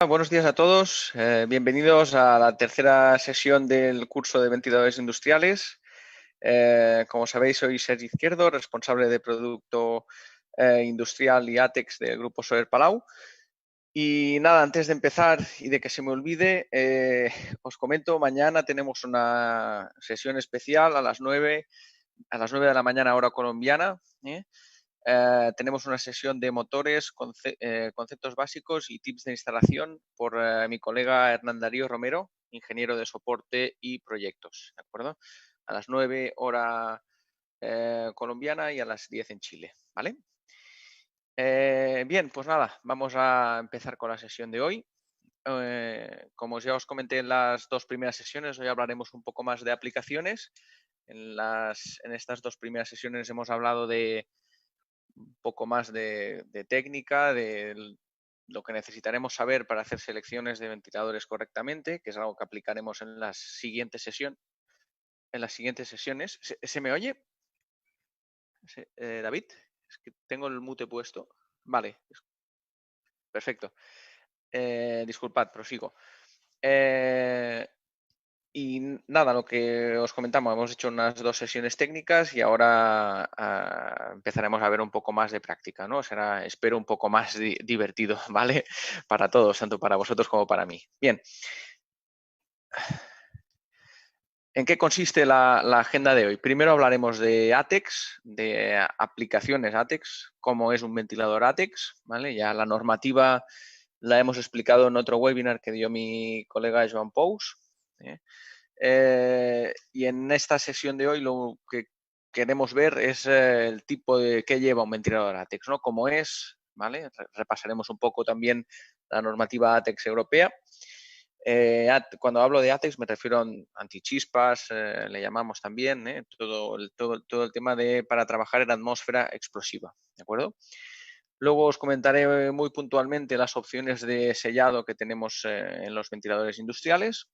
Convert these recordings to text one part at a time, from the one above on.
Buenos días a todos. Bienvenidos a la tercera sesión del curso de ventiladores industriales. Como sabéis, soy Sergi Izquierdo, responsable de producto industrial y ATEX del grupo Soler Palau. Y nada, antes de empezar y de que se me olvide, os comento, mañana tenemos una sesión especial a las 9 de la mañana hora colombiana. Tenemos una sesión de motores, conceptos básicos y tips de instalación por mi colega Hernán Darío Romero, ingeniero de soporte y proyectos, ¿de acuerdo? A las 9 hora colombiana y a las 10 en Chile, ¿vale? Bien, pues nada, vamos a empezar con la sesión de hoy. Como ya os comenté en las dos primeras sesiones, hoy hablaremos un poco más de aplicaciones. En estas dos primeras sesiones hemos hablado de un poco más de técnica, de lo que necesitaremos saber para hacer selecciones de ventiladores correctamente, que es algo que aplicaremos en las siguientes sesiones. ¿Se me oye? David, es que tengo el mute puesto. Vale, perfecto. Disculpad, prosigo. Y nada, lo que os comentamos, hemos hecho unas dos sesiones técnicas y ahora empezaremos a ver un poco más de práctica, ¿no? Será, espero, un poco más divertido, ¿vale? Para todos, tanto para vosotros como para mí. Bien. ¿En qué consiste la agenda de hoy? Primero hablaremos de ATEX, de aplicaciones ATEX, cómo es un ventilador ATEX, ¿vale? Ya la normativa la hemos explicado en otro webinar que dio mi colega Joan Pous, ¿eh? Y en esta sesión de hoy lo que queremos ver es el tipo de qué lleva un ventilador ATEX, ¿no? Cómo es, ¿vale? Repasaremos un poco también la normativa ATEX europea. Cuando hablo de ATEX me refiero a antichispas, le llamamos también, todo el tema para trabajar en atmósfera explosiva, ¿de acuerdo? Luego os comentaré muy puntualmente las opciones de sellado que tenemos en los ventiladores industriales.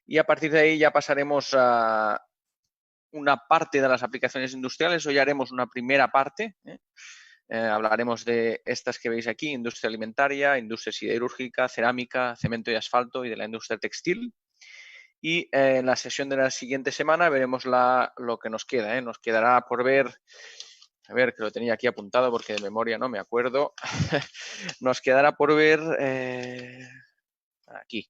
Y a partir de ahí ya pasaremos a una parte de las aplicaciones industriales. Hoy haremos una primera parte. Hablaremos de estas que veis aquí, industria alimentaria, industria siderúrgica, cerámica, cemento y asfalto y de la industria textil. Y en la sesión de la siguiente semana veremos lo que nos queda. Nos quedará por ver, a ver, que lo tenía aquí apuntado porque de memoria no me acuerdo. Nos quedará por ver aquí.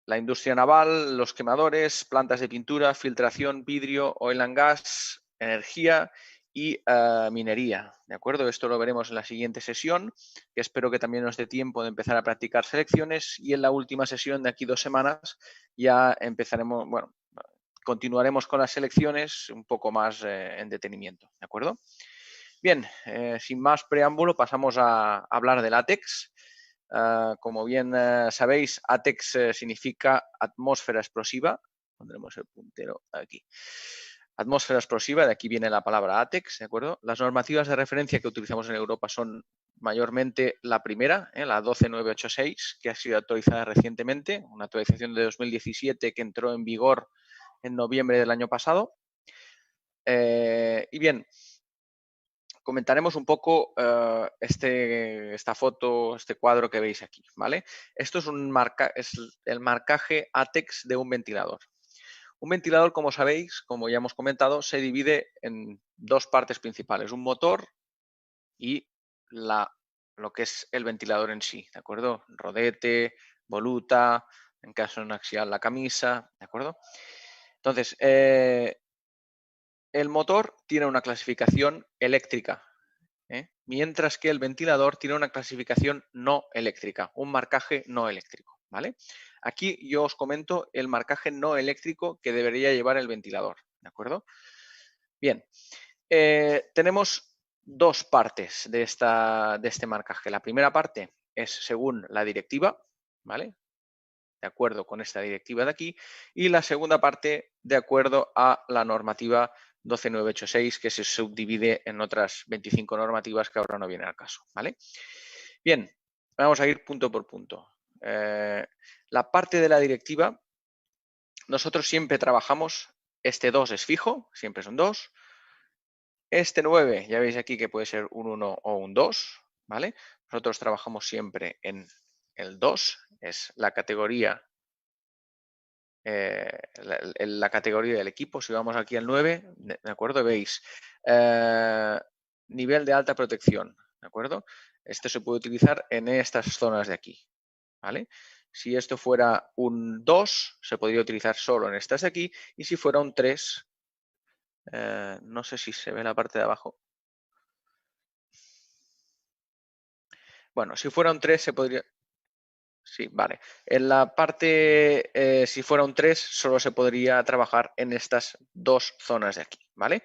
La industria naval, los quemadores, plantas de pintura, filtración, vidrio, oil and gas, energía y minería, ¿de acuerdo? Esto lo veremos en la siguiente sesión, que espero que también nos dé tiempo de empezar a practicar selecciones, y en la última sesión de aquí 2 semanas ya empezaremos, bueno, continuaremos con las selecciones un poco más en detenimiento, ¿de acuerdo? Bien, sin más preámbulo pasamos a hablar del ATEX. Como bien sabéis, ATEX significa atmósfera explosiva. Pondremos el puntero aquí. Atmósfera explosiva, de aquí viene la palabra ATEX, ¿de acuerdo? Las normativas de referencia que utilizamos en Europa son mayormente la primera, la 12986, que ha sido actualizada recientemente, una actualización de 2017 que entró en vigor en noviembre del año pasado. Y bien, comentaremos un poco esta foto, este cuadro que veis aquí, ¿vale? Esto es el marcaje ATEX de un ventilador. Un ventilador, como sabéis, como ya hemos comentado, se divide en dos partes principales, un motor y lo que es el ventilador en sí, ¿de acuerdo? Rodete, voluta, en caso de un axial la camisa, ¿de acuerdo? Entonces, el motor tiene una clasificación eléctrica, mientras que el ventilador tiene una clasificación no eléctrica, un marcaje no eléctrico, ¿vale? Aquí yo os comento el marcaje no eléctrico que debería llevar el ventilador, ¿de acuerdo? Bien, tenemos dos partes de este marcaje. La primera parte es según la directiva, ¿vale? De acuerdo con esta directiva de aquí, y la segunda parte de acuerdo a la normativa 12986, que se subdivide en otras 25 normativas que ahora no vienen al caso, ¿vale? Bien, vamos a ir punto por punto. La parte de la directiva, nosotros siempre trabajamos, este 2 es fijo, siempre son 2. Este 9, ya veis aquí que puede ser un 1 o un 2, ¿vale? nosotros trabajamos siempre en el 2, es la categoría, la categoría del equipo. Si vamos aquí al 9, ¿de acuerdo? Veis, nivel de alta protección, ¿de acuerdo? Esto se puede utilizar en estas zonas de aquí, ¿vale? Si esto fuera un 2, se podría utilizar solo en estas de aquí, y si fuera un 3, no sé si se ve la parte de abajo. Bueno, si fuera un 3 se podría... Sí, vale. En la parte, si fuera un 3, solo se podría trabajar en estas dos zonas de aquí, ¿vale?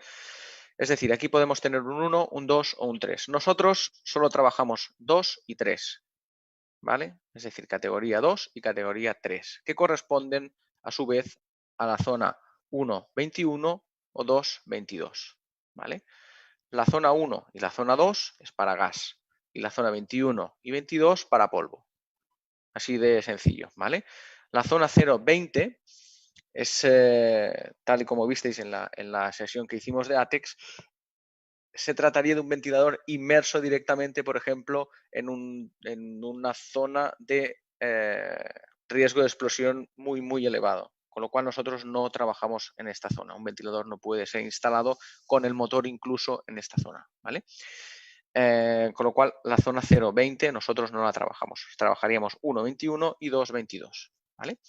Es decir, aquí podemos tener un 1, un 2 o un 3. Nosotros solo trabajamos 2 y 3, ¿vale? Es decir, categoría 2 y categoría 3, que corresponden a su vez a la zona 1, 21 o 2, 22, ¿vale? La zona 1 y la zona 2 es para gas y la zona 21 y 22 para polvo. Así de sencillo, ¿vale? La zona 0,20 es, tal y como visteis en la sesión que hicimos de ATEX, se trataría de un ventilador inmerso directamente, por ejemplo, en una zona de riesgo de explosión muy, muy elevado. Con lo cual nosotros no trabajamos en esta zona. Un ventilador no puede ser instalado con el motor incluso en esta zona, ¿vale? Con lo cual la zona 0,20 nosotros no la trabajamos. Trabajaríamos 1,21 y 2,22, ¿vale?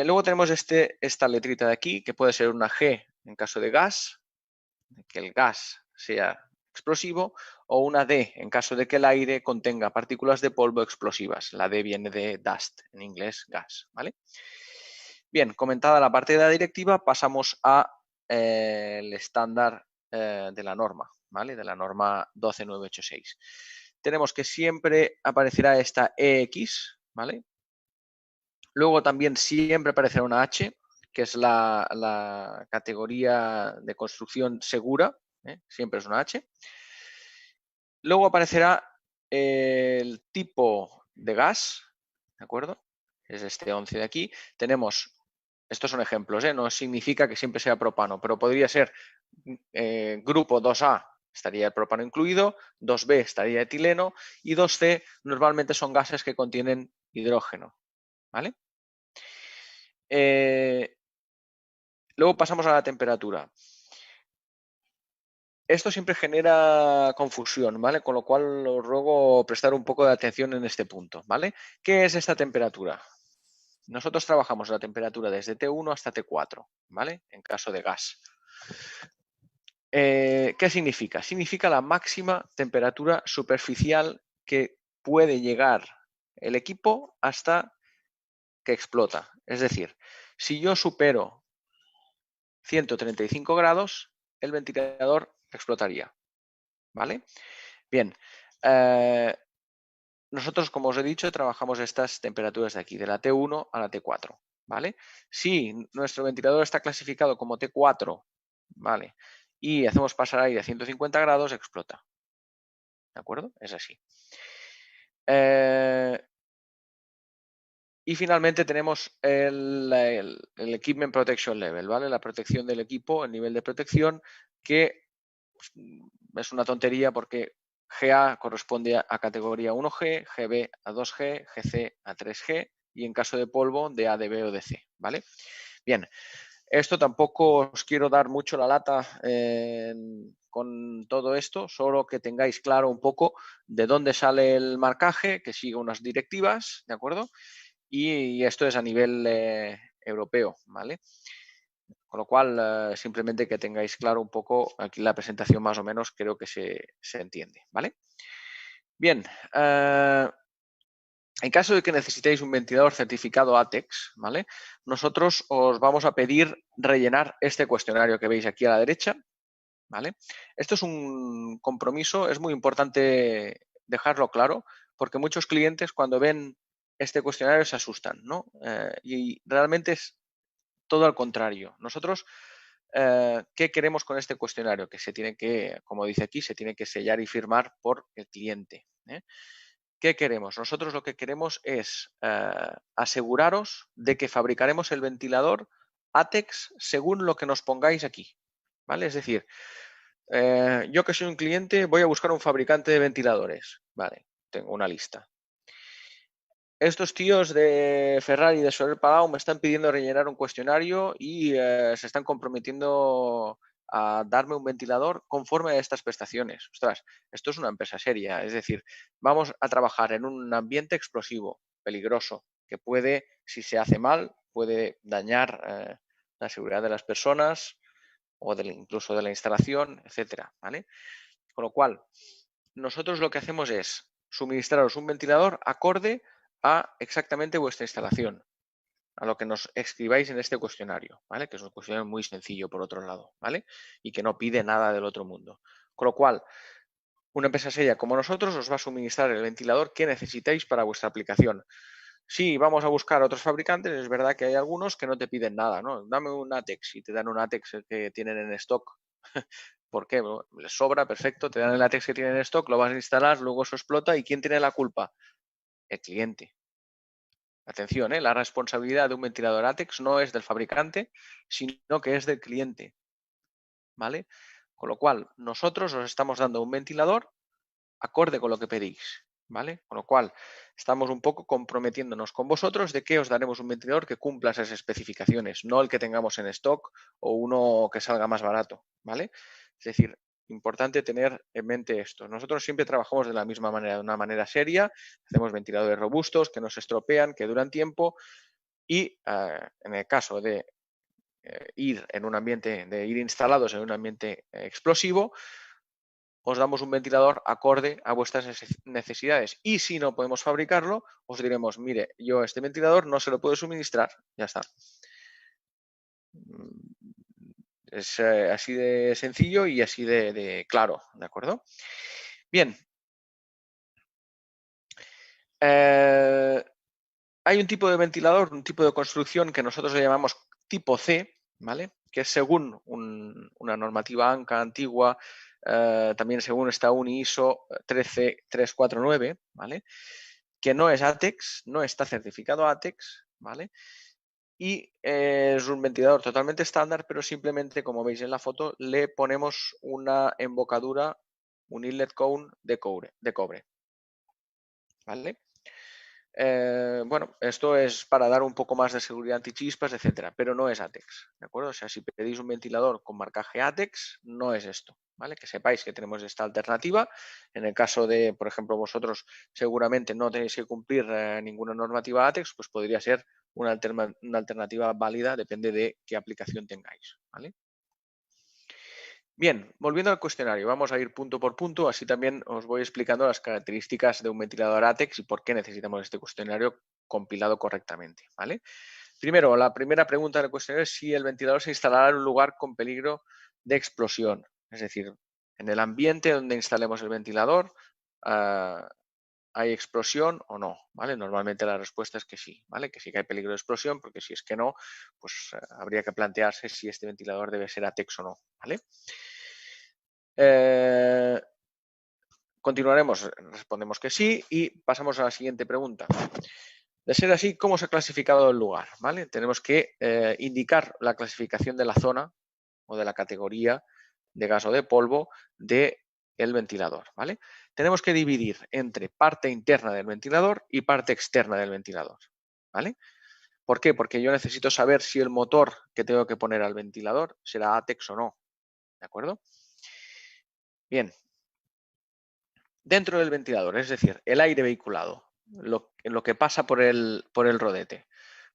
Luego tenemos esta letrita de aquí, que puede ser una G en caso de gas, que el gas sea explosivo, o una D en caso de que el aire contenga partículas de polvo explosivas. La D viene de dust, en inglés gas, ¿vale? Bien, comentada la parte de la directiva, pasamos a el estándar de la norma, ¿vale? De la norma 12986. Tenemos que siempre aparecerá esta EX, ¿vale? Luego también siempre aparecerá una H, que es la categoría de construcción segura, ¿eh? Siempre es una H. Luego aparecerá el tipo de gas, ¿de acuerdo? Es este 11 de aquí. Tenemos, estos son ejemplos, ¿eh? No significa que siempre sea propano, pero podría ser grupo 2A, estaría el propano incluido, 2B estaría etileno y 2C normalmente son gases que contienen hidrógeno, ¿vale? Luego pasamos a la temperatura. Esto siempre genera confusión, ¿vale? Con lo cual os ruego prestar un poco de atención en este punto, ¿vale? ¿Qué es esta temperatura? Nosotros trabajamos la temperatura desde T1 hasta T4, ¿vale? En caso de gas. ¿Qué significa? Significa la máxima temperatura superficial que puede llegar el equipo hasta que explota. Es decir, si yo supero 135 grados, el ventilador explotaría, ¿vale? Bien, nosotros, como os he dicho, trabajamos estas temperaturas de aquí, de la T1 a la T4, ¿vale? Si nuestro ventilador está clasificado como T4, ¿vale? Y hacemos pasar aire a 150 grados, explota, ¿de acuerdo? Es así. Y finalmente tenemos el Equipment Protection Level, ¿vale? La protección del equipo, el nivel de protección, que es una tontería porque GA corresponde a categoría 1G, GB a 2G, GC a 3G y en caso de polvo de A, de B o de C, ¿vale? Bien, esto tampoco os quiero dar mucho la lata con todo esto, solo que tengáis claro un poco de dónde sale el marcaje, que siga unas directivas, ¿de acuerdo? Y esto es a nivel europeo, ¿vale? Con lo cual, simplemente que tengáis claro un poco, aquí la presentación más o menos creo que se entiende, ¿vale? Bien, en caso de que necesitéis un ventilador certificado ATEX, ¿vale? Nosotros os vamos a pedir rellenar este cuestionario que veis aquí a la derecha, ¿vale? Esto es un compromiso, es muy importante dejarlo claro, porque muchos clientes cuando ven este cuestionario se asustan, ¿no? Y realmente es todo al contrario. Nosotros, ¿qué queremos con este cuestionario? Que se tiene que, como dice aquí, se tiene que sellar y firmar por el cliente, ¿eh? ¿Qué queremos? Nosotros lo que queremos es aseguraros de que fabricaremos el ventilador ATEX según lo que nos pongáis aquí, ¿vale? Es decir, yo que soy un cliente voy a buscar un fabricante de ventiladores, ¿vale? tengo una lista. Estos tíos de Ferrari y de Soler Palau me están pidiendo rellenar un cuestionario y se están comprometiendo a darme un ventilador conforme a estas prestaciones. Ostras, esto es una empresa seria, es decir, vamos a trabajar en un ambiente explosivo, peligroso, que puede, si se hace mal, puede dañar la seguridad de las personas o incluso de la instalación, etcétera, ¿vale? Con lo cual, nosotros lo que hacemos es suministraros un ventilador acorde a exactamente vuestra instalación, a lo que nos escribáis en este cuestionario, ¿vale? Que es un cuestionario muy sencillo, por otro lado, ¿vale? Y que no pide nada del otro mundo. Con lo cual, una empresa seria como nosotros os va a suministrar el ventilador que necesitáis para vuestra aplicación. Sí, vamos a buscar otros fabricantes, es verdad que hay algunos que no te piden nada, ¿no? Dame un ATEX y te dan un ATEX que tienen en stock. ¿Por qué? Bueno, les sobra, perfecto, te dan el ATEX que tienen en stock, lo vas a instalar, luego eso explota. ¿Y quién tiene la culpa? El cliente. Atención, la responsabilidad de un ventilador ATEX no es del fabricante, sino que es del cliente, ¿vale? Con lo cual, nosotros os estamos dando un ventilador acorde con lo que pedís, ¿vale? Con lo cual, estamos un poco comprometiéndonos con vosotros de que os daremos un ventilador que cumpla esas especificaciones, no el que tengamos en stock o uno que salga más barato, ¿vale? Es decir, importante tener en mente esto. Nosotros siempre trabajamos de la misma manera, de una manera seria, hacemos ventiladores robustos, que no se estropean, que duran tiempo y en el caso de ir en un ambiente, de ir instalados en un ambiente explosivo, os damos un ventilador acorde a vuestras necesidades. Y si no podemos fabricarlo, os diremos, mire, yo este ventilador no se lo puedo suministrar. Ya está. Es así de sencillo y así de claro, ¿de acuerdo? Bien. Hay un tipo de ventilador, un tipo de construcción que nosotros le llamamos tipo C, ¿vale? Que es según una normativa ANCA antigua, también según esta UNI ISO 13349, ¿vale? Que no es ATEX, no está certificado ATEX, ¿vale? Y es un ventilador totalmente estándar, pero simplemente, como veis en la foto, le ponemos una embocadura, un inlet cone de cobre, ¿vale? Bueno, esto es para dar un poco más de seguridad antichispas, etcétera, pero no es ATEX, ¿de acuerdo? O sea, si pedís un ventilador con marcaje ATEX, no es esto, ¿vale? Que sepáis que tenemos esta alternativa. En el caso de, por ejemplo, vosotros seguramente no tenéis que cumplir ninguna normativa ATEX, pues podría ser una alternativa válida, depende de qué aplicación tengáis, ¿vale? Bien, volviendo al cuestionario, vamos a ir punto por punto, así también os voy explicando las características de un ventilador ATEX y por qué necesitamos este cuestionario compilado correctamente, ¿vale? Primero, la primera pregunta del cuestionario es si el ventilador se instalará en un lugar con peligro de explosión, es decir, en el ambiente donde instalemos el ventilador, ¿hay explosión o no? ¿Vale? Normalmente la respuesta es que sí, ¿vale? Que sí que hay peligro de explosión, porque si es que no, pues habría que plantearse si este ventilador debe ser ATEX o no, ¿vale? Continuaremos, respondemos que sí y pasamos a la siguiente pregunta. De ser así, ¿cómo se ha clasificado el lugar? ¿Vale? Tenemos que indicar la clasificación de la zona o de la categoría de gas o de polvo del ventilador, ¿vale? Tenemos que dividir entre parte interna del ventilador y parte externa del ventilador, ¿vale? ¿Por qué? Porque yo necesito saber si el motor que tengo que poner al ventilador será ATEX o no, ¿de acuerdo? Bien. Dentro del ventilador, es decir, el aire vehiculado, lo que pasa por el rodete.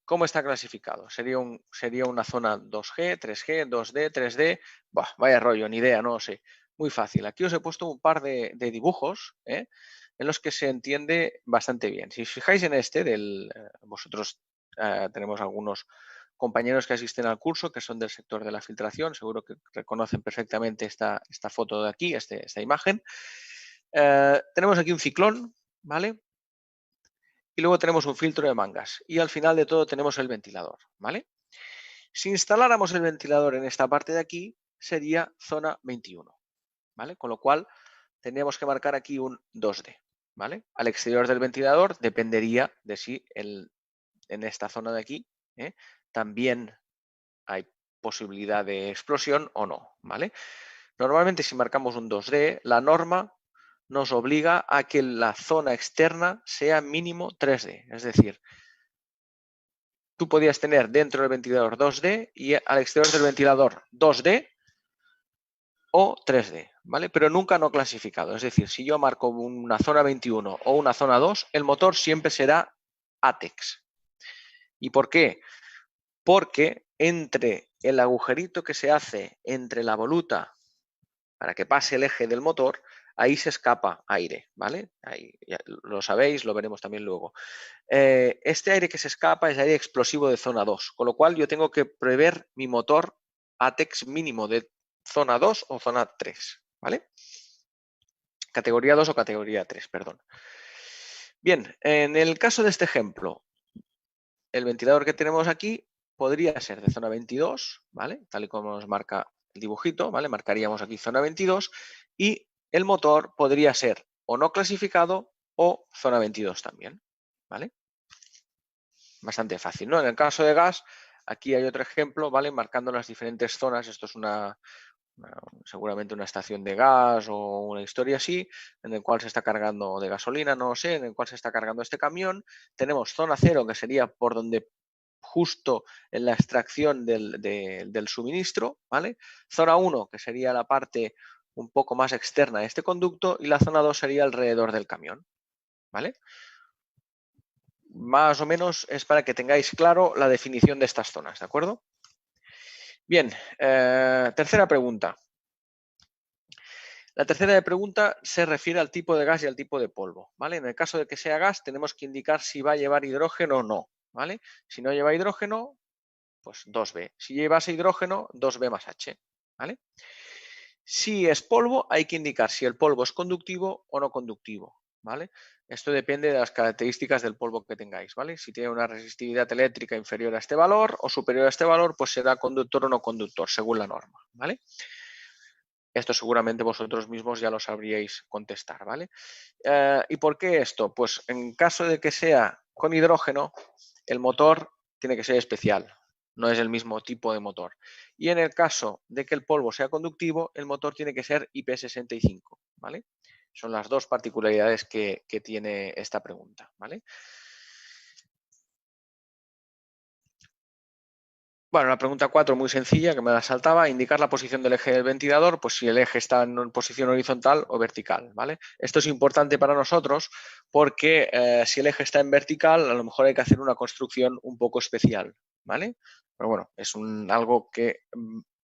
¿Cómo está clasificado? ¿Sería una zona 2G, 3G, 2D, 3D? Buah, vaya rollo, ni idea, no lo sé. Muy fácil. Aquí os he puesto un par de dibujos en los que se entiende bastante bien. Si os fijáis en este, vosotros tenemos algunos compañeros que asisten al curso que son del sector de la filtración, seguro que reconocen perfectamente esta foto de aquí, esta imagen. Tenemos aquí un ciclón, ¿vale? Y luego tenemos un filtro de mangas. Y al final de todo tenemos el ventilador, ¿vale? Si instaláramos el ventilador en esta parte de aquí, sería zona 21, ¿vale? Con lo cual, tendríamos que marcar aquí un 2D, ¿vale? Al exterior del ventilador dependería de si en esta zona de aquí también hay posibilidad de explosión o no, ¿vale? Normalmente si marcamos un 2D, la norma nos obliga a que la zona externa sea mínimo 3D. Es decir, tú podías tener dentro del ventilador 2D y al exterior del ventilador 2D o 3D, ¿vale? Pero nunca no clasificado. Es decir, si yo marco una zona 21 o una zona 2, el motor siempre será ATEX. ¿Y por qué? Porque entre el agujerito que se hace entre la voluta para que pase el eje del motor, ahí se escapa aire, ¿vale? Ahí ya lo sabéis, lo veremos también luego. Este aire que se escapa es aire explosivo de zona 2, con lo cual yo tengo que prever mi motor ATEX mínimo de zona 2 o zona 3, ¿vale? Categoría 2 o categoría 3, perdón. Bien, en el caso de este ejemplo, el ventilador que tenemos aquí podría ser de zona 22, ¿vale? Tal y como nos marca el dibujito, ¿vale? Marcaríamos aquí zona 22 y el motor podría ser o no clasificado o zona 22 también, ¿vale? Bastante fácil, ¿no? En el caso de gas, aquí hay otro ejemplo, ¿vale? Marcando las diferentes zonas. Esto es seguramente una estación de gas o una historia así, en el cual se está cargando de gasolina, no lo sé, en el cual se está cargando este camión. Tenemos zona 0, que sería por donde justo en la extracción del suministro, ¿vale? Zona 1, que sería la parte un poco más externa de este conducto, y la zona 2 sería alrededor del camión, ¿vale? Más o menos es para que tengáis claro la definición de estas zonas, ¿de acuerdo? Bien, tercera pregunta. La tercera pregunta se refiere al tipo de gas y al tipo de polvo, ¿vale? En el caso de que sea gas, tenemos que indicar si va a llevar hidrógeno o no, ¿vale? Si no lleva hidrógeno, pues 2B. Si llevase hidrógeno, 2B más H, ¿vale? Si es polvo, hay que indicar si el polvo es conductivo o no conductivo, ¿vale? Esto depende de las características del polvo que tengáis, ¿vale? Si tiene una resistividad eléctrica inferior a este valor o superior a este valor, pues será conductor o no conductor, según la norma, ¿vale? Esto seguramente vosotros mismos ya lo sabríais contestar, ¿vale? ¿Y por qué esto? Pues en caso de que sea con hidrógeno, el motor tiene que ser especial, no es el mismo tipo de motor. Y en el caso de que el polvo sea conductivo, el motor tiene que ser IP65, ¿vale? Son las dos particularidades que tiene esta pregunta, ¿vale? Bueno, la pregunta 4 muy sencilla, que me la saltaba, indicar la posición del eje del ventilador, pues si el eje está en posición horizontal o vertical, ¿vale? Esto es importante para nosotros porque si el eje está en vertical, a lo mejor hay que hacer una construcción un poco especial, ¿vale? Pero bueno, es algo que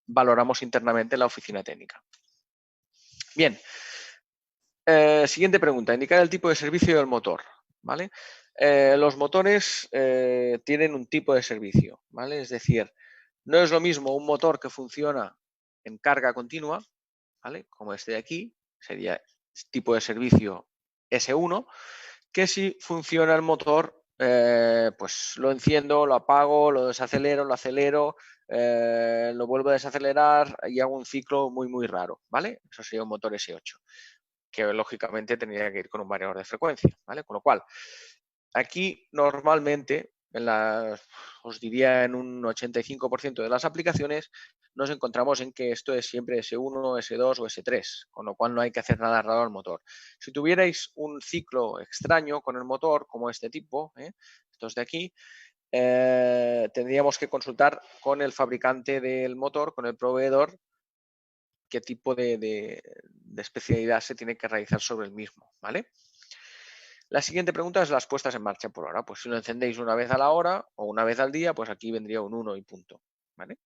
valoramos internamente en la oficina técnica. Bien, siguiente pregunta, indicar el tipo de servicio del motor, ¿vale? Los motores tienen un tipo de servicio, ¿vale? Es decir, no es lo mismo un motor que funciona en carga continua, ¿vale? Como este de aquí, sería tipo de servicio S1, que si funciona el motor, pues lo enciendo, lo apago, lo desacelero, lo acelero, lo vuelvo a desacelerar y hago un ciclo muy, muy raro, ¿vale? Eso sería un motor S8, que lógicamente tendría que ir con un variador de frecuencia, ¿vale? Con lo cual, aquí normalmente, os diría en un 85% de las aplicaciones, nos encontramos en que esto es siempre S1, S2 o S3, con lo cual no hay que hacer nada raro al motor. Si tuvierais un ciclo extraño con el motor, como este tipo, estos de aquí, tendríamos que consultar con el fabricante del motor, con el proveedor, qué tipo de especialidad se tiene que realizar sobre el mismo, ¿vale? La siguiente pregunta es las puestas en marcha por hora. Pues si lo encendéis una vez a la hora o una vez al día, pues aquí vendría un 1 y punto, ¿vale?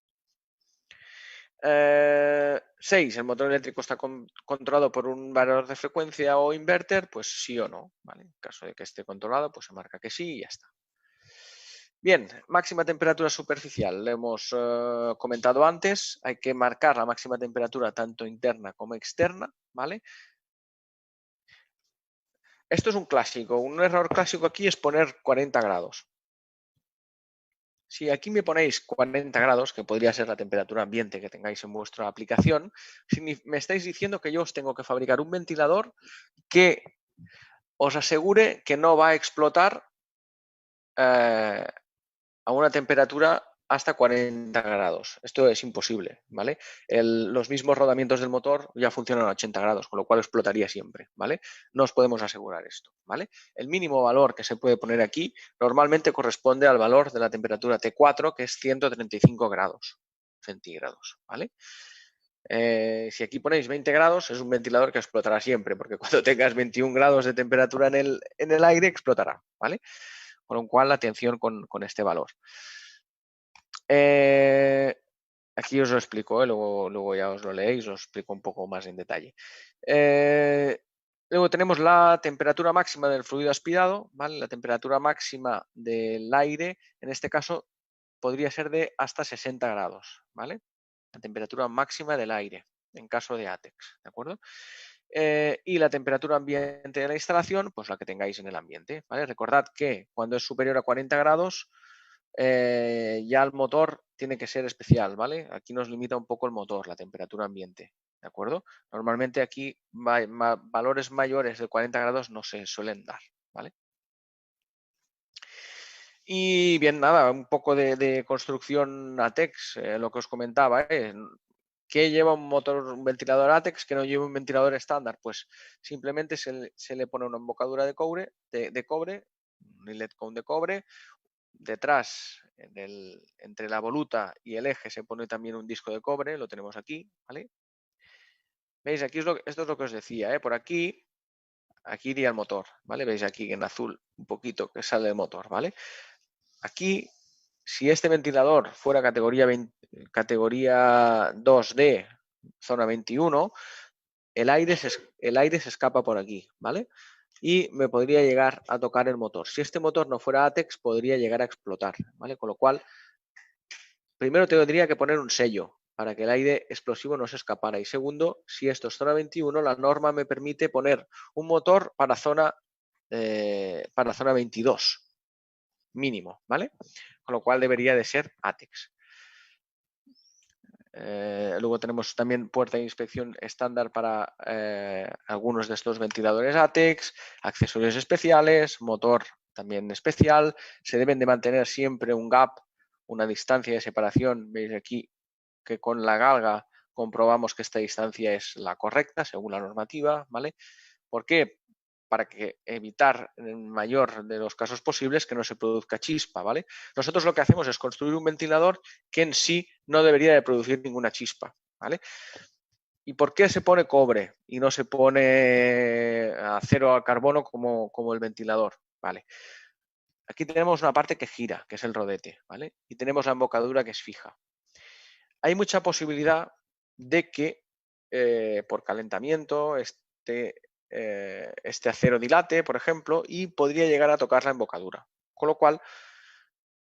6. ¿El motor eléctrico está controlado por un variador de frecuencia o inverter? Pues sí o no, ¿vale? En caso de que esté controlado, pues se marca que sí y ya está. Bien, máxima temperatura superficial. Lo hemos comentado antes. Hay que marcar la máxima temperatura tanto interna como externa, ¿vale? Esto es un clásico. Un error clásico aquí es poner 40 grados. Si aquí me ponéis 40 grados, que podría ser la temperatura ambiente que tengáis en vuestra aplicación, me estáis diciendo que yo os tengo que fabricar un ventilador que os asegure que no va a explotar a una temperatura hasta 40 grados. Esto es imposible, ¿vale? Los mismos rodamientos del motor ya funcionan a 80 grados, con lo cual explotaría siempre, ¿vale? No os podemos asegurar esto, ¿vale? El mínimo valor que se puede poner aquí normalmente corresponde al valor de la temperatura T4, que es 135 grados centígrados, ¿vale? Si aquí ponéis 20 grados, es un ventilador que explotará siempre, porque cuando tengas 21 grados de temperatura en el aire, explotará, ¿vale? Con lo cual, atención con este valor. Aquí os lo explico, luego ya os lo leéis, os explico un poco más en detalle. Luego tenemos la temperatura máxima del fluido aspirado, ¿vale? La temperatura máxima del aire, en este caso, podría ser de hasta 60 grados, ¿vale? La temperatura máxima del aire, en caso de ATEX, ¿de acuerdo? Y la temperatura ambiente de la instalación, pues la que tengáis en el ambiente, ¿vale? Recordad que cuando es superior a 40 grados, ya el motor tiene que ser especial, ¿vale? Aquí nos limita un poco el motor, la temperatura ambiente, ¿de acuerdo? Normalmente aquí valores mayores de 40 grados no se suelen dar, ¿vale? Y bien, nada, un poco de construcción ATEX, lo que os comentaba, ¿qué lleva un ventilador ATEX que no lleva un ventilador estándar? Pues simplemente se le pone una embocadura de cobre, un inlet cone de cobre. Detrás, entre la voluta y el eje, se pone también un disco de cobre, lo tenemos aquí, ¿vale? ¿Veis? Aquí esto es lo que os decía, Por aquí iría el motor, ¿vale? Veis aquí en azul un poquito que sale el motor, ¿vale? Aquí, si este ventilador fuera categoría 2D, zona 21, el aire se escapa por aquí, ¿vale? Y me podría llegar a tocar el motor. Si este motor no fuera ATEX, podría llegar a explotar, ¿vale? Con lo cual, primero tendría que poner un sello para que el aire explosivo no se escapara. Y segundo, si esto es zona 21, la norma me permite poner un motor para zona 22 mínimo, ¿vale? Con lo cual debería de ser ATEX. Luego tenemos también puerta de inspección estándar para algunos de estos ventiladores ATEX, accesorios especiales, motor también especial. Se deben de mantener siempre un gap, una distancia de separación. Veis aquí que con la galga comprobamos que esta distancia es la correcta según la normativa, ¿vale? ¿Por qué? Para evitar en el mayor de los casos posibles que no se produzca chispa, ¿vale? Nosotros lo que hacemos es construir un ventilador que en sí no debería de producir ninguna chispa, ¿vale? ¿Y por qué se pone cobre y no se pone acero al carbono como el ventilador? ¿Vale? Aquí tenemos una parte que gira, que es el rodete, ¿vale? Y tenemos la embocadura que es fija. Hay mucha posibilidad de que por calentamiento este acero dilate, por ejemplo, y podría llegar a tocar la embocadura, con lo cual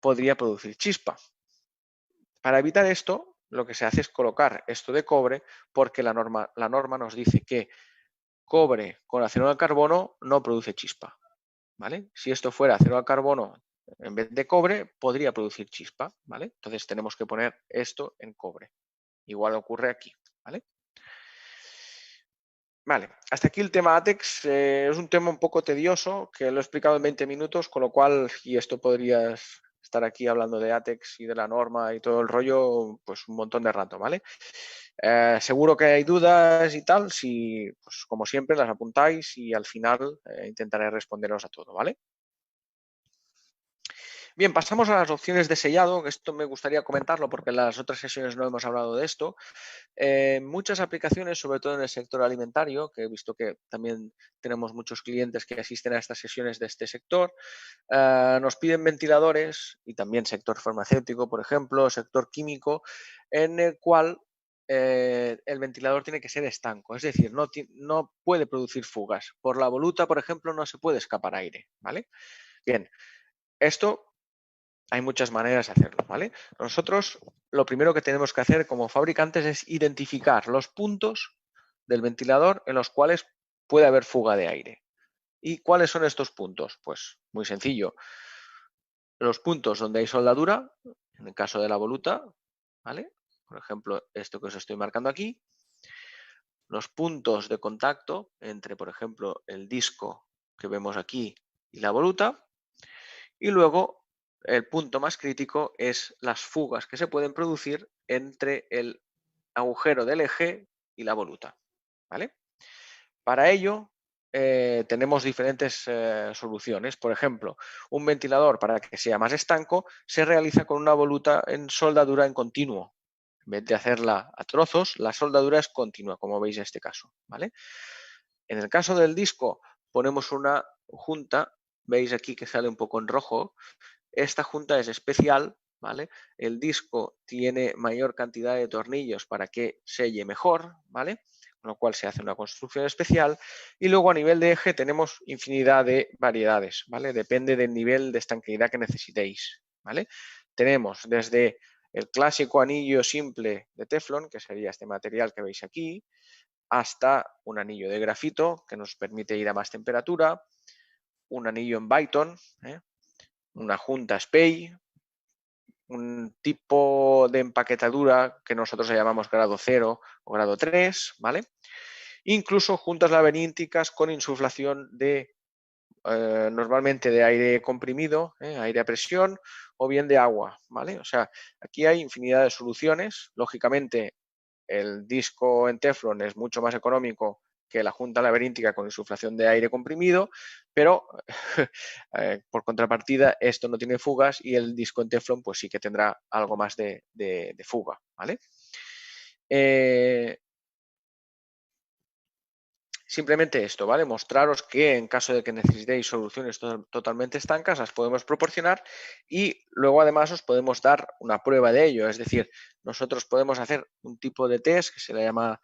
podría producir chispa. Para evitar esto, lo que se hace es colocar esto de cobre porque la norma nos dice que cobre con acero al carbono no produce chispa, ¿vale? Si esto fuera acero al carbono en vez de cobre, podría producir chispa, ¿vale? Entonces tenemos que poner esto en cobre. Igual ocurre aquí, ¿vale? Vale, hasta aquí el tema ATEX. Es un tema un poco tedioso, que lo he explicado en 20 minutos, con lo cual, y esto podrías estar aquí hablando de ATEX y de la norma y todo el rollo, pues un montón de rato, ¿vale? Seguro que hay dudas y tal, si, pues como siempre, las apuntáis y al final intentaré responderos a todo, ¿vale? Bien, pasamos a las opciones de sellado, que esto me gustaría comentarlo porque en las otras sesiones no hemos hablado de esto. Muchas aplicaciones, sobre todo en el sector alimentario, que he visto que también tenemos muchos clientes que asisten a estas sesiones de este sector, nos piden ventiladores y también sector farmacéutico, por ejemplo, sector químico, en el cual el ventilador tiene que ser estanco, es decir, no puede producir fugas. Por la voluta, por ejemplo, no se puede escapar aire, ¿vale? Bien, esto hay muchas maneras de hacerlo, ¿vale? Nosotros lo primero que tenemos que hacer como fabricantes es identificar los puntos del ventilador en los cuales puede haber fuga de aire. ¿Y cuáles son estos puntos? Pues muy sencillo. Los puntos donde hay soldadura, en el caso de la voluta, ¿vale? Por ejemplo, esto que os estoy marcando aquí. Los puntos de contacto entre, por ejemplo, el disco que vemos aquí y la voluta. Y luego el punto más crítico es las fugas que se pueden producir entre el agujero del eje y la voluta, ¿vale? Para ello tenemos diferentes soluciones. Por ejemplo, un ventilador, para que sea más estanco, se realiza con una voluta en soldadura en continuo. En vez de hacerla a trozos, la soldadura es continua, como veis en este caso, ¿vale? En el caso del disco, ponemos una junta, veis aquí que sale un poco en rojo. Esta junta es especial, ¿vale? El disco tiene mayor cantidad de tornillos para que selle mejor, ¿vale? Con lo cual se hace una construcción especial. Y luego a nivel de eje tenemos infinidad de variedades, ¿vale? Depende del nivel de estanqueidad que necesitéis, ¿vale? Tenemos desde el clásico anillo simple de Teflon, que sería este material que veis aquí, hasta un anillo de grafito que nos permite ir a más temperatura, un anillo en Byton, una junta SPEI, un tipo de empaquetadura que nosotros llamamos grado 0 o grado 3, ¿vale? Incluso juntas laberínticas con insuflación de normalmente de aire comprimido, aire a presión o bien de agua, ¿vale? O sea, aquí hay infinidad de soluciones. Lógicamente, el disco en Teflon es mucho más económico que la junta laberíntica con insuflación de aire comprimido, pero por contrapartida esto no tiene fugas y el disco en Teflon pues sí que tendrá algo más de fuga, ¿vale? Simplemente esto, ¿vale? Mostraros que en caso de que necesitéis soluciones totalmente estancas, las podemos proporcionar y luego además os podemos dar una prueba de ello. Es decir, nosotros podemos hacer un tipo de test que se le llama,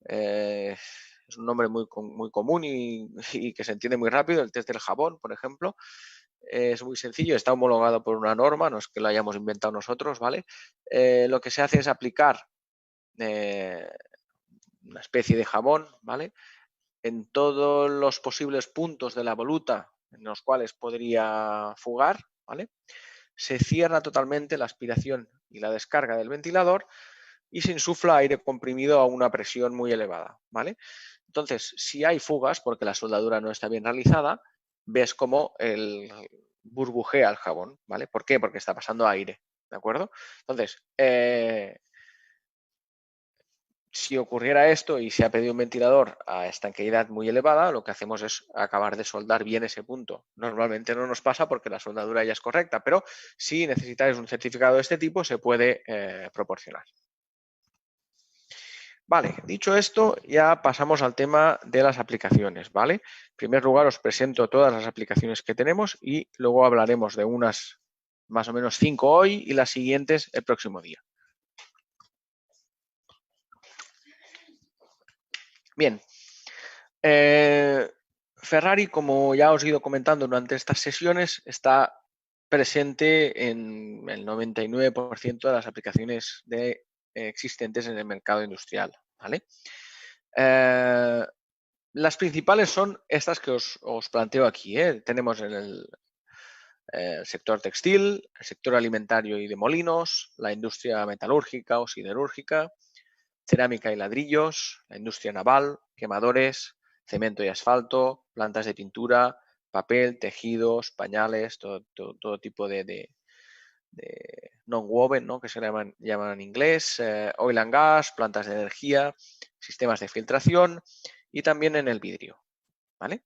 es un nombre muy común y que se entiende muy rápido, el test del jabón, por ejemplo. Es muy sencillo, está homologado por una norma, no es que lo hayamos inventado nosotros, ¿vale? Lo que se hace es aplicar una especie de jabón, ¿vale? En todos los posibles puntos de la voluta en los cuales podría fugar, ¿vale? Se cierra totalmente la aspiración y la descarga del ventilador y se insufla aire comprimido a una presión muy elevada, ¿vale? Entonces, si hay fugas, porque la soldadura no está bien realizada, ves cómo burbujea el jabón, ¿vale? ¿Por qué? Porque está pasando aire, ¿de acuerdo? Entonces, si ocurriera esto y se ha pedido un ventilador a estanqueidad muy elevada, lo que hacemos es acabar de soldar bien ese punto. Normalmente no nos pasa porque la soldadura ya es correcta, pero si necesitáis un certificado de este tipo, se puede proporcionar. Vale, dicho esto, ya pasamos al tema de las aplicaciones, ¿vale? En primer lugar, os presento todas las aplicaciones que tenemos y luego hablaremos de unas más o menos 5 hoy y las siguientes el próximo día. Bien, Ferrari, como ya os he ido comentando durante estas sesiones, está presente en el 99% de las aplicaciones existentes en el mercado industrial, ¿vale? Las principales son estas que os planteo aquí, ¿eh? Tenemos en el sector textil, el sector alimentario y de molinos, la industria metalúrgica o siderúrgica, cerámica y ladrillos, la industria naval, quemadores, cemento y asfalto, plantas de pintura, papel, tejidos, pañales, todo tipo de non-woven, ¿no? Que se llaman en inglés, oil and gas, plantas de energía, sistemas de filtración y también en el vidrio, ¿vale?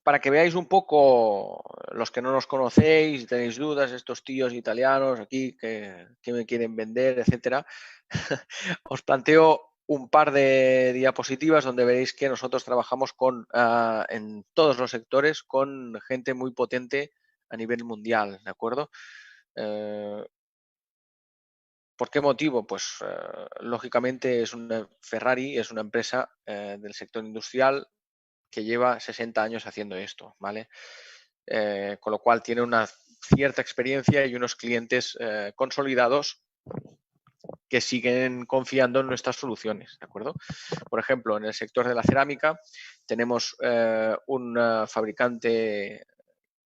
Para que veáis un poco, los que no nos conocéis, tenéis dudas, estos tíos italianos aquí que me quieren vender, etcétera, os planteo un par de diapositivas donde veréis que nosotros trabajamos en todos los sectores con gente muy potente a nivel mundial, ¿de acuerdo? ¿Por qué motivo? Pues lógicamente Ferrari es una empresa del sector industrial que lleva 60 años haciendo esto, ¿vale? Con lo cual tiene una cierta experiencia y unos clientes consolidados que siguen confiando en nuestras soluciones, ¿de acuerdo? Por ejemplo, en el sector de la cerámica tenemos un fabricante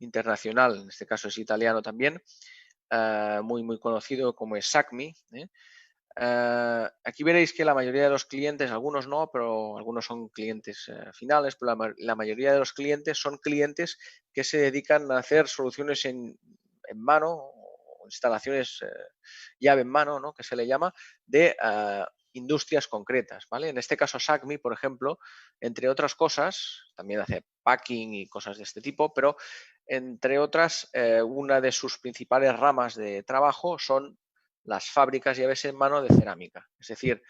internacional, en este caso es italiano también, muy conocido como es Sacmi, Aquí veréis que la mayoría de los clientes, algunos no, pero algunos son clientes finales, pero la mayoría de los clientes son clientes que se dedican a hacer soluciones en mano, o instalaciones llave en mano, ¿no?, que se le llama, de industrias concretas, ¿vale? En este caso, SACMI, por ejemplo, entre otras cosas, también hace packing y cosas de este tipo, pero entre otras, una de sus principales ramas de trabajo son las fábricas llaves en mano de cerámica. Es decir,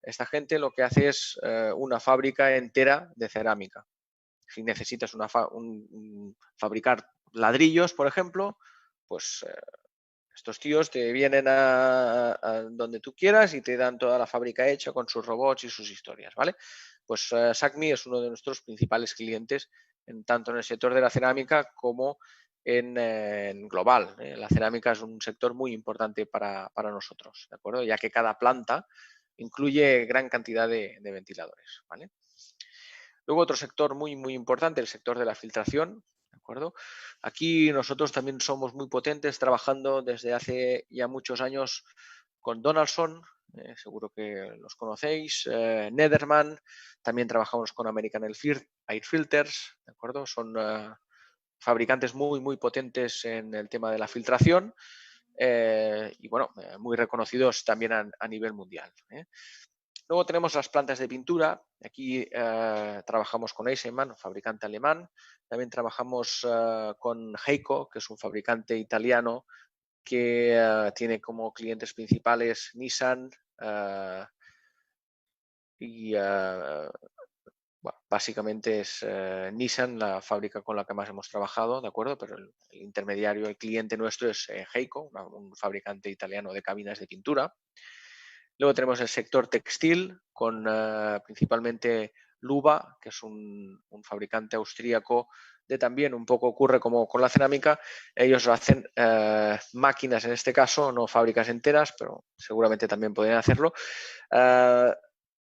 esta gente lo que hace es una fábrica entera de cerámica. Si necesitas fabricar ladrillos, por ejemplo, pues estos tíos te vienen a donde tú quieras y te dan toda la fábrica hecha con sus robots y sus historias, ¿vale? Pues SACMI es uno de nuestros principales clientes, tanto en el sector de la cerámica como en global. La cerámica es un sector muy importante para nosotros, ¿de acuerdo? Ya que cada planta incluye gran cantidad de ventiladores, ¿vale? Luego otro sector muy, muy importante, el sector de la filtración, ¿de acuerdo? Aquí nosotros también somos muy potentes trabajando desde hace ya muchos años con Donaldson, seguro que los conocéis, Nederman, también trabajamos con American Air Filters, ¿de acuerdo? Son fabricantes muy, muy potentes en el tema de la filtración y, bueno, muy reconocidos también a nivel mundial. Luego tenemos las plantas de pintura. Aquí trabajamos con Eisenman, un fabricante alemán. También trabajamos con Heico, que es un fabricante italiano que tiene como clientes principales Nissan y bueno, básicamente es Nissan la fábrica con la que más hemos trabajado, ¿de acuerdo? Pero el intermediario, el cliente nuestro es Heico, un fabricante italiano de cabinas de pintura. Luego tenemos el sector textil con principalmente Luba, que es un fabricante austríaco de también un poco ocurre como con la cerámica. Ellos hacen máquinas en este caso, no fábricas enteras, pero seguramente también podrían hacerlo.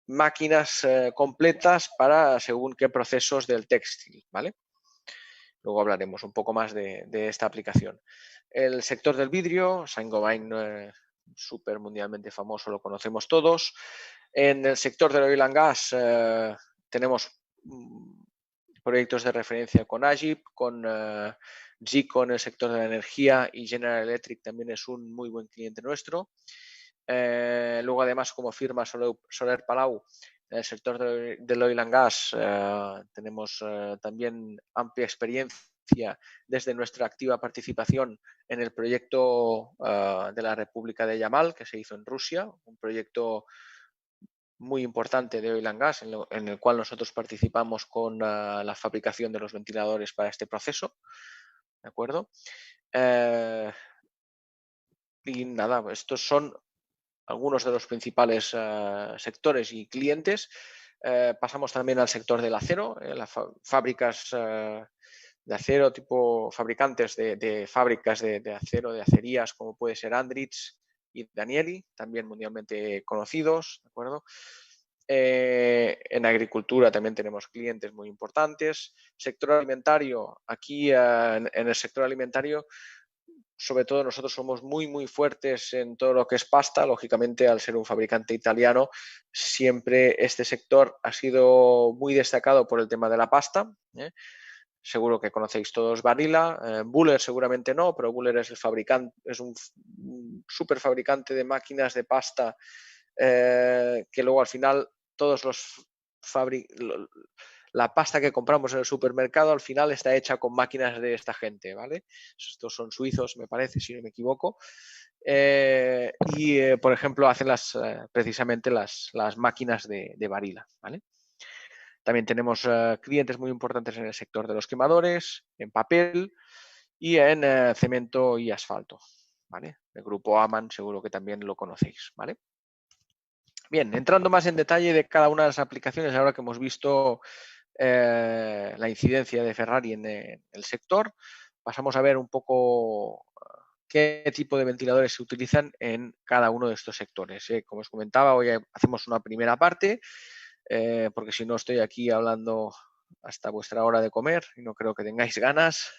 Máquinas completas para según qué procesos del textil, ¿vale? Luego hablaremos un poco más de esta aplicación. El sector del vidrio, Saint-Gobain, súper mundialmente famoso, lo conocemos todos. En el sector del oil and gas tenemos proyectos de referencia con Agip, con Zico en el sector de la energía y General Electric también es un muy buen cliente nuestro. Luego, además, como firma Soler Palau, en el sector del oil and gas tenemos también amplia experiencia desde nuestra activa participación en el proyecto de la República de Yamal, que se hizo en Rusia, un proyecto muy importante de oil and gas en el cual nosotros participamos con la fabricación de los ventiladores para este proceso. ¿De acuerdo? Y nada, estos son algunos de los principales sectores y clientes. Pasamos también al sector del acero, las fábricas de acero, tipo fabricantes de fábricas de acero, de acerías, como puede ser Andritz y Danieli, también mundialmente conocidos, ¿de acuerdo? En agricultura también tenemos clientes muy importantes. Sector alimentario, aquí en el sector alimentario, sobre todo nosotros somos muy, muy fuertes en todo lo que es pasta. Lógicamente, al ser un fabricante italiano, siempre este sector ha sido muy destacado por el tema de la pasta. Seguro que conocéis todos Barilla. Buller seguramente no, pero Buller es el fabricante, es un super fabricante de máquinas de pasta que luego al final todos la pasta que compramos en el supermercado al final está hecha con máquinas de esta gente, ¿vale? Estos son suizos, me parece, si no me equivoco. Por ejemplo, hacen precisamente las máquinas de Barilla, ¿vale? También tenemos clientes muy importantes en el sector de los quemadores, en papel y en cemento y asfalto, ¿vale? El grupo Aman seguro que también lo conocéis, ¿vale? Bien, entrando más en detalle de cada una de las aplicaciones, ahora que hemos visto la incidencia de Ferrari en el sector, pasamos a ver un poco qué tipo de ventiladores se utilizan en cada uno de estos sectores. Como os comentaba, hoy hacemos una primera parte, porque si no estoy aquí hablando hasta vuestra hora de comer y no creo que tengáis ganas.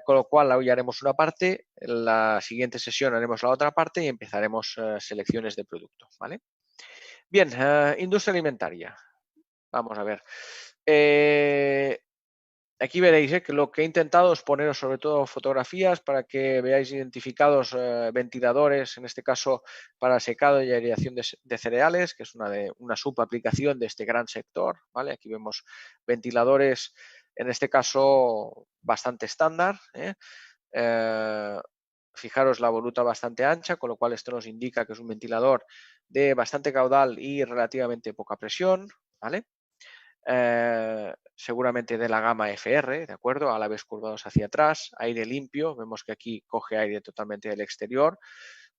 Con lo cual hoy haremos una parte, en la siguiente sesión haremos la otra parte y empezaremos selecciones de producto, ¿vale? Bien, industria alimentaria. Vamos a ver. Aquí veréis que lo que he intentado es poneros sobre todo fotografías para que veáis identificados ventiladores, en este caso para secado y aireación de cereales, que es una subaplicación de este gran sector, ¿vale? Aquí vemos ventiladores, en este caso bastante estándar, ¿eh? Fijaros la voluta bastante ancha, con lo cual esto nos indica que es un ventilador de bastante caudal y relativamente poca presión, ¿vale? Seguramente de la gama FR, ¿de acuerdo? A la vez curvados hacia atrás, aire limpio, vemos que aquí coge aire totalmente del exterior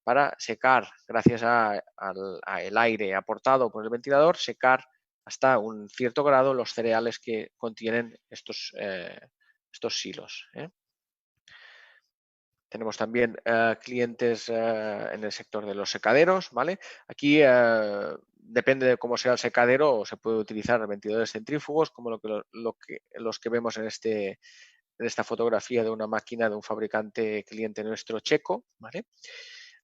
para secar, gracias al aire aportado por el ventilador, secar hasta un cierto grado los cereales que contienen estos silos, ¿eh? Tenemos también clientes en el sector de los secaderos, ¿vale? Aquí depende de cómo sea el secadero, se puede utilizar ventiladores centrífugos, como los que vemos en esta fotografía de una máquina de un fabricante cliente nuestro checo, ¿vale?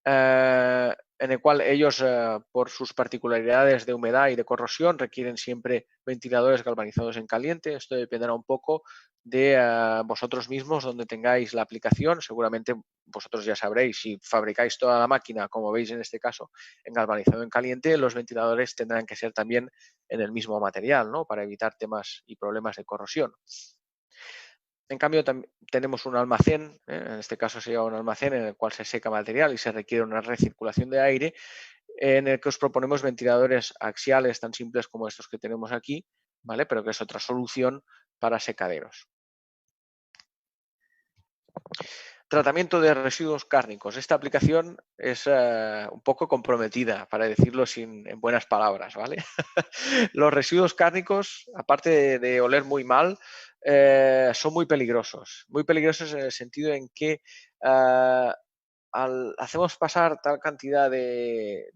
En el cual ellos, por sus particularidades de humedad y de corrosión, requieren siempre ventiladores galvanizados en caliente. Esto dependerá un poco de vosotros mismos, donde tengáis la aplicación. Seguramente vosotros ya sabréis, si fabricáis toda la máquina, como veis en este caso, en galvanizado en caliente, los ventiladores tendrán que ser también en el mismo material, ¿no? Para evitar temas y problemas de corrosión. En cambio, tenemos un almacén, en este caso sería un almacén en el cual se seca material y se requiere una recirculación de aire, en el que os proponemos ventiladores axiales tan simples como estos que tenemos aquí, ¿vale? Pero que es otra solución para secaderos. Tratamiento de residuos cárnicos. Esta aplicación es un poco comprometida, para decirlo en buenas palabras, ¿vale? Los residuos cárnicos, aparte de oler muy mal, son muy peligrosos. Muy peligrosos en el sentido en que hacemos pasar tal cantidad de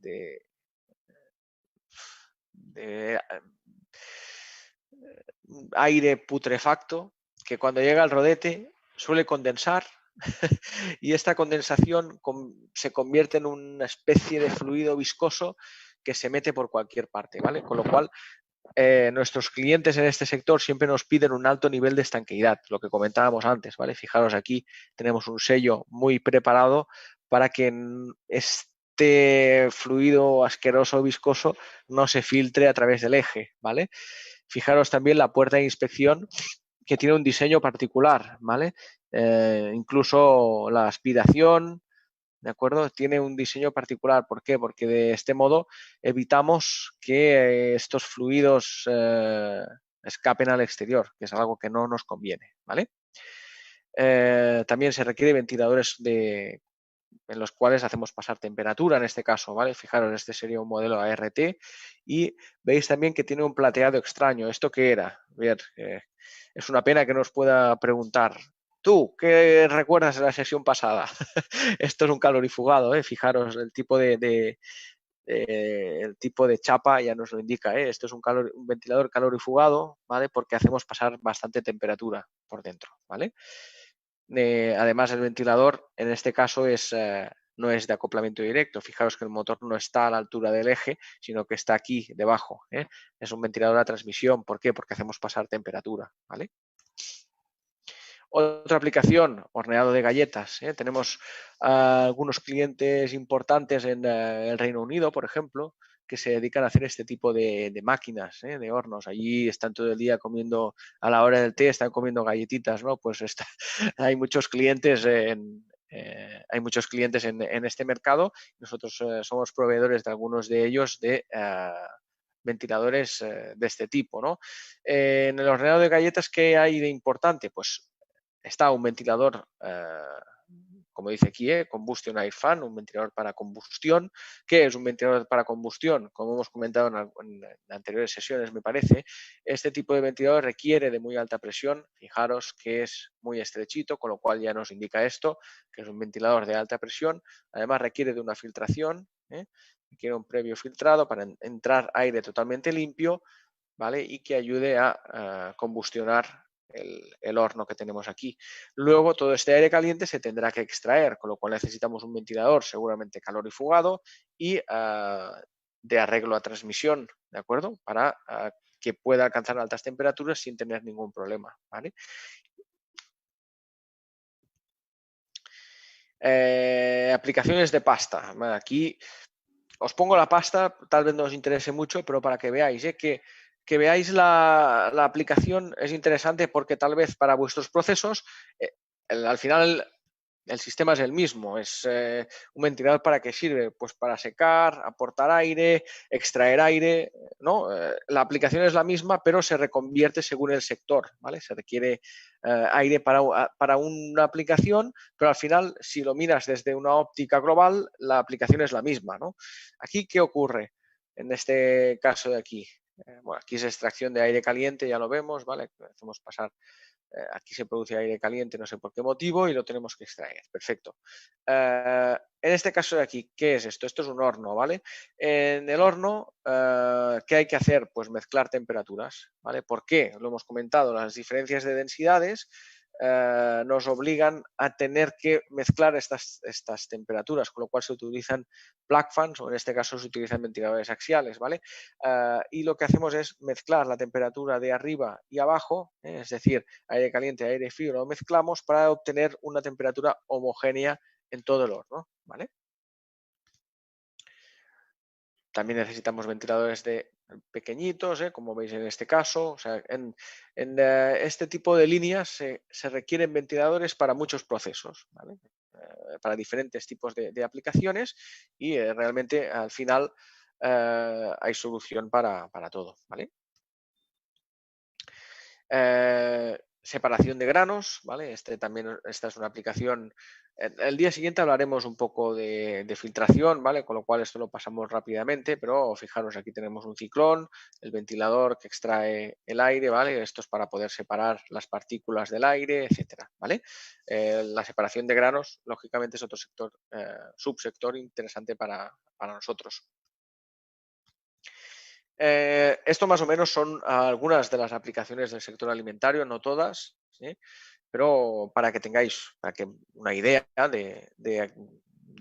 aire putrefacto que cuando llega al rodete suele condensar y esta condensación se convierte en una especie de fluido viscoso que se mete por cualquier parte, ¿vale? Con lo cual, nuestros clientes en este sector siempre nos piden un alto nivel de estanqueidad, lo que comentábamos antes, ¿vale? Fijaros aquí, tenemos un sello muy preparado para que este fluido asqueroso viscoso no se filtre a través del eje, ¿vale? Fijaros también la puerta de inspección, que tiene un diseño particular, ¿vale? Incluso la aspiración, ¿de acuerdo? Tiene un diseño particular. ¿Por qué? Porque de este modo evitamos que estos fluidos escapen al exterior, que es algo que no nos conviene, ¿vale? También se requiere ventiladores en los cuales hacemos pasar temperatura en este caso, ¿vale? Fijaros, este sería un modelo ART y veis también que tiene un plateado extraño. ¿Esto qué era? Bien, es una pena que nos pueda preguntar. ¿Tú qué recuerdas de la sesión pasada? Esto es un calorifugado, ¿eh? Fijaros, el tipo de chapa ya nos lo indica, ¿eh? Esto es un ventilador calorifugado, ¿vale? Porque hacemos pasar bastante temperatura por dentro, ¿vale? Además, el ventilador en este caso no es de acoplamiento directo. Fijaros que el motor no está a la altura del eje, sino que está aquí debajo, ¿eh? Es un ventilador a transmisión. ¿Por qué? Porque hacemos pasar temperatura, ¿vale? Otra aplicación, horneado de galletas, ¿eh? Tenemos algunos clientes importantes en el Reino Unido, por ejemplo, que se dedican a hacer este tipo de máquinas, de hornos. Allí están todo el día comiendo, a la hora del té, están comiendo galletitas, ¿no? Pues hay muchos clientes en este mercado. Nosotros somos proveedores de algunos de ellos de ventiladores de este tipo, ¿no? En el horneado de galletas, ¿qué hay de importante? Pues está un ventilador, como dice aquí, Combustion Air Fan, un ventilador para combustión. ¿Qué es un ventilador para combustión? Como hemos comentado en anteriores sesiones, me parece, este tipo de ventilador requiere de muy alta presión. Fijaros que es muy estrechito, con lo cual ya nos indica esto, que es un ventilador de alta presión. Además requiere de una filtración, requiere un previo filtrado para entrar aire totalmente limpio ¿vale? Y que ayude a combustionar el horno que tenemos aquí. Luego todo este aire caliente se tendrá que extraer, con lo cual necesitamos un ventilador seguramente calorifugado y de arreglo a transmisión, ¿de acuerdo? Para que pueda alcanzar altas temperaturas sin tener ningún problema, ¿vale? Aplicaciones de pasta. Aquí os pongo la pasta, tal vez no os interese mucho, pero para que veáis, que veáis la aplicación es interesante porque tal vez para vuestros procesos, al final el sistema es el mismo, es un ventilador. ¿Para qué sirve? Pues para secar, aportar aire, extraer aire, ¿no? La aplicación es la misma, pero se reconvierte según el sector, ¿vale? Se requiere aire para una aplicación, pero al final, si lo miras desde una óptica global, la aplicación es la misma, ¿no? Aquí, ¿qué ocurre en este caso de aquí? Bueno, aquí es extracción de aire caliente, ya lo vemos, ¿vale? Hacemos pasar aquí se produce aire caliente, no sé por qué motivo, y lo tenemos que extraer. Perfecto. En este caso de aquí, ¿qué es esto? Esto es un horno, ¿vale? En el horno, ¿qué hay que hacer? Pues mezclar temperaturas, ¿vale? ¿Por qué? Lo hemos comentado, las diferencias de densidades nos obligan a tener que mezclar estas temperaturas, con lo cual se utilizan plug fans o en este caso se utilizan ventiladores axiales, ¿vale? Y lo que hacemos es mezclar la temperatura de arriba y abajo, es decir, aire caliente, aire frío, lo mezclamos para obtener una temperatura homogénea en todo el horno, ¿vale? También necesitamos ventiladores pequeñitos, como veis en este caso. O sea, en este tipo de líneas se requieren ventiladores para muchos procesos, ¿vale? Para diferentes tipos de aplicaciones y realmente al final hay solución para todo, ¿vale? Separación de granos, ¿vale? Esta es una aplicación. El día siguiente hablaremos un poco de filtración, ¿vale? Con lo cual esto lo pasamos rápidamente, pero fijaros, aquí tenemos un ciclón, el ventilador que extrae el aire, ¿vale? Esto es para poder separar las partículas del aire, etcétera, ¿vale? La separación de granos, lógicamente, es otro sector, subsector interesante para nosotros. Esto más o menos son algunas de las aplicaciones del sector alimentario, no todas, ¿sí? Pero para que tengáis una idea de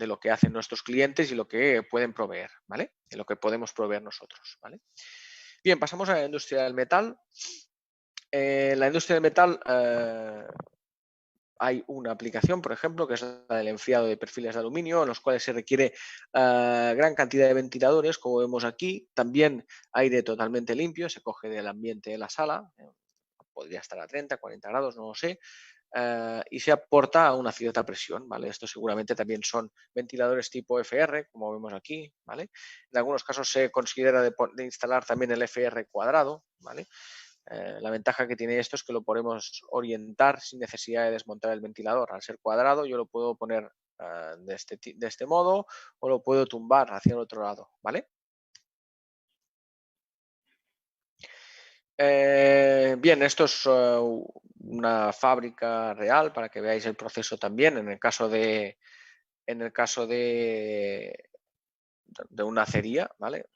lo que hacen nuestros clientes y lo que pueden proveer, ¿vale? Y lo que podemos proveer nosotros, ¿vale? Bien, pasamos a la industria del metal. En la industria del metal hay una aplicación, por ejemplo, que es la del enfriado de perfiles de aluminio, en los cuales se requiere gran cantidad de ventiladores, como vemos aquí. También aire totalmente limpio, se coge del ambiente de la sala, podría estar a 30, 40 grados, no lo sé, y se aporta a una cierta presión, ¿vale? Esto seguramente también son ventiladores tipo FR, como vemos aquí, ¿vale? En algunos casos se considera de instalar también el FR cuadrado, ¿vale? La ventaja que tiene esto es que lo podemos orientar sin necesidad de desmontar el ventilador. Al ser cuadrado, yo lo puedo poner de este modo o lo puedo tumbar hacia el otro lado, ¿vale? Bien, esto es una fábrica real para que veáis el proceso también. En el caso de una acería, ¿vale?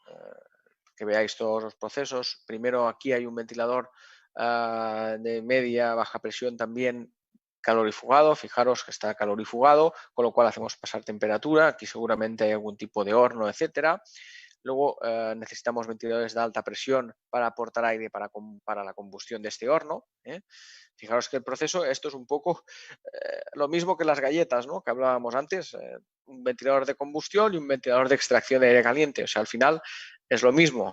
Que veáis todos los procesos. Primero aquí hay un ventilador de media, baja presión también calorifugado. Fijaros que está calorifugado, con lo cual hacemos pasar temperatura. Aquí seguramente hay algún tipo de horno, etcétera. Luego necesitamos ventiladores de alta presión para aportar aire para la combustión de este horno. Fijaros que el proceso, esto es un poco lo mismo que las galletas, ¿no? Que hablábamos antes, un ventilador de combustión y un ventilador de extracción de aire caliente. O sea, al final es lo mismo,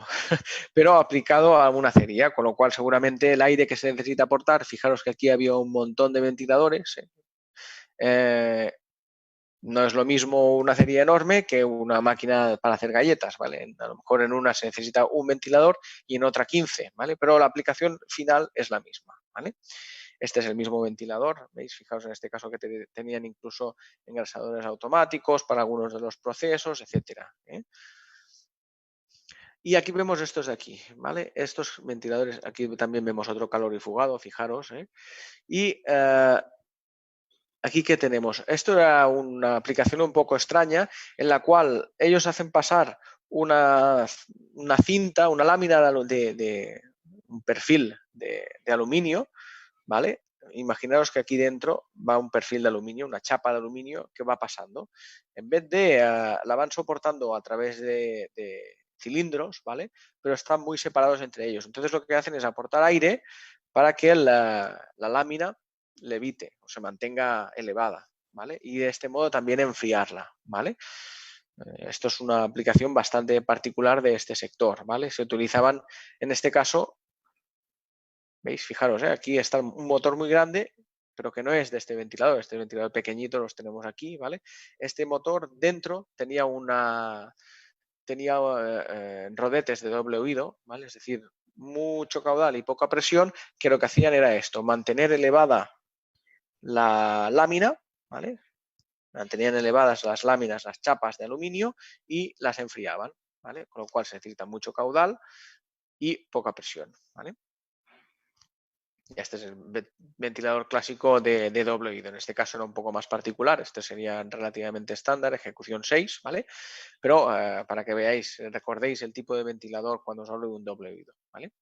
pero aplicado a una acería, con lo cual seguramente el aire que se necesita aportar, fijaros que aquí había un montón de ventiladores, no es lo mismo una acería enorme que una máquina para hacer galletas, ¿vale? A lo mejor en una se necesita un ventilador y en otra 15, ¿vale? Pero la aplicación final es la misma, ¿vale? Este es el mismo ventilador, ¿veis? Fijaos en este caso que tenían incluso engrasadores automáticos para algunos de los procesos, etcétera. Y aquí vemos estos de aquí, ¿vale? Estos ventiladores, aquí también vemos otro calorifugado, fijaros, Y aquí, ¿qué tenemos? Esto era una aplicación un poco extraña en la cual ellos hacen pasar una cinta, una lámina un perfil de aluminio, ¿vale? Imaginaros que aquí dentro va un perfil de aluminio, una chapa de aluminio que va pasando. En vez de la van soportando a través de cilindros, ¿vale? Pero están muy separados entre ellos. Entonces lo que hacen es aportar aire para que la lámina levite o se mantenga elevada, ¿vale? Y de este modo también enfriarla, ¿vale? Esto es una aplicación bastante particular de este sector, ¿vale? Se utilizaban, en este caso, ¿veis? Fijaros, aquí está un motor muy grande, pero que no es de este ventilador pequeñito los tenemos aquí, ¿vale? Este motor dentro tenía rodetes de doble oído, ¿vale? Es decir, mucho caudal y poca presión, que lo que hacían era esto, mantener elevada la lámina, ¿vale? Mantenían elevadas las láminas, las chapas de aluminio y las enfriaban, ¿vale? Con lo cual se necesita mucho caudal y poca presión, ¿vale? Este es el ventilador clásico de doble oído. En este caso era un poco más particular. Este sería relativamente estándar, ejecución 6, ¿vale? Pero para que veáis, recordéis el tipo de ventilador cuando os hablo de un doble oído, ¿vale?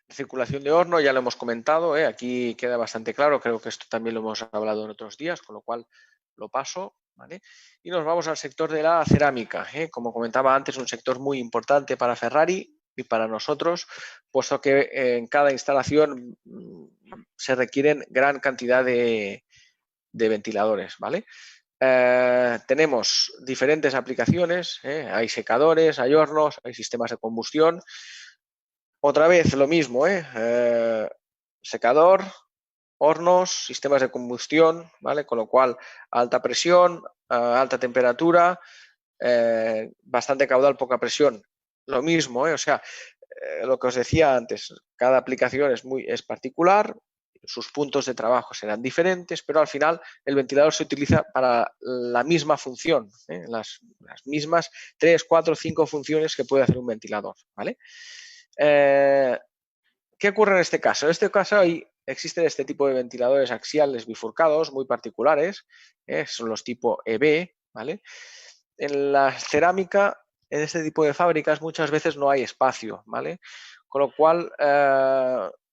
Circulación de horno, ya lo hemos comentado, aquí queda bastante claro. Creo que esto también lo hemos hablado en otros días, con lo cual lo paso, ¿vale? Y nos vamos al sector de la cerámica. Como comentaba antes, un sector muy importante para Ferrari y para nosotros, puesto que en cada instalación se requieren gran cantidad de ventiladores, ¿vale? Tenemos diferentes aplicaciones, hay secadores, hay hornos, hay sistemas de combustión. Otra vez lo mismo, secador, hornos, sistemas de combustión, ¿vale? Con lo cual, alta presión, alta temperatura, bastante caudal, poca presión. Lo mismo, o sea, lo que os decía antes, cada aplicación es particular, sus puntos de trabajo serán diferentes, pero al final el ventilador se utiliza para la misma función, las mismas 3, 4, 5 funciones que puede hacer un ventilador, ¿vale? ¿Qué ocurre en este caso? En este caso existen este tipo de ventiladores axiales bifurcados muy particulares, son los tipo EB, ¿vale? En la cerámica, en este tipo de fábricas muchas veces no hay espacio, ¿vale? Con lo cual,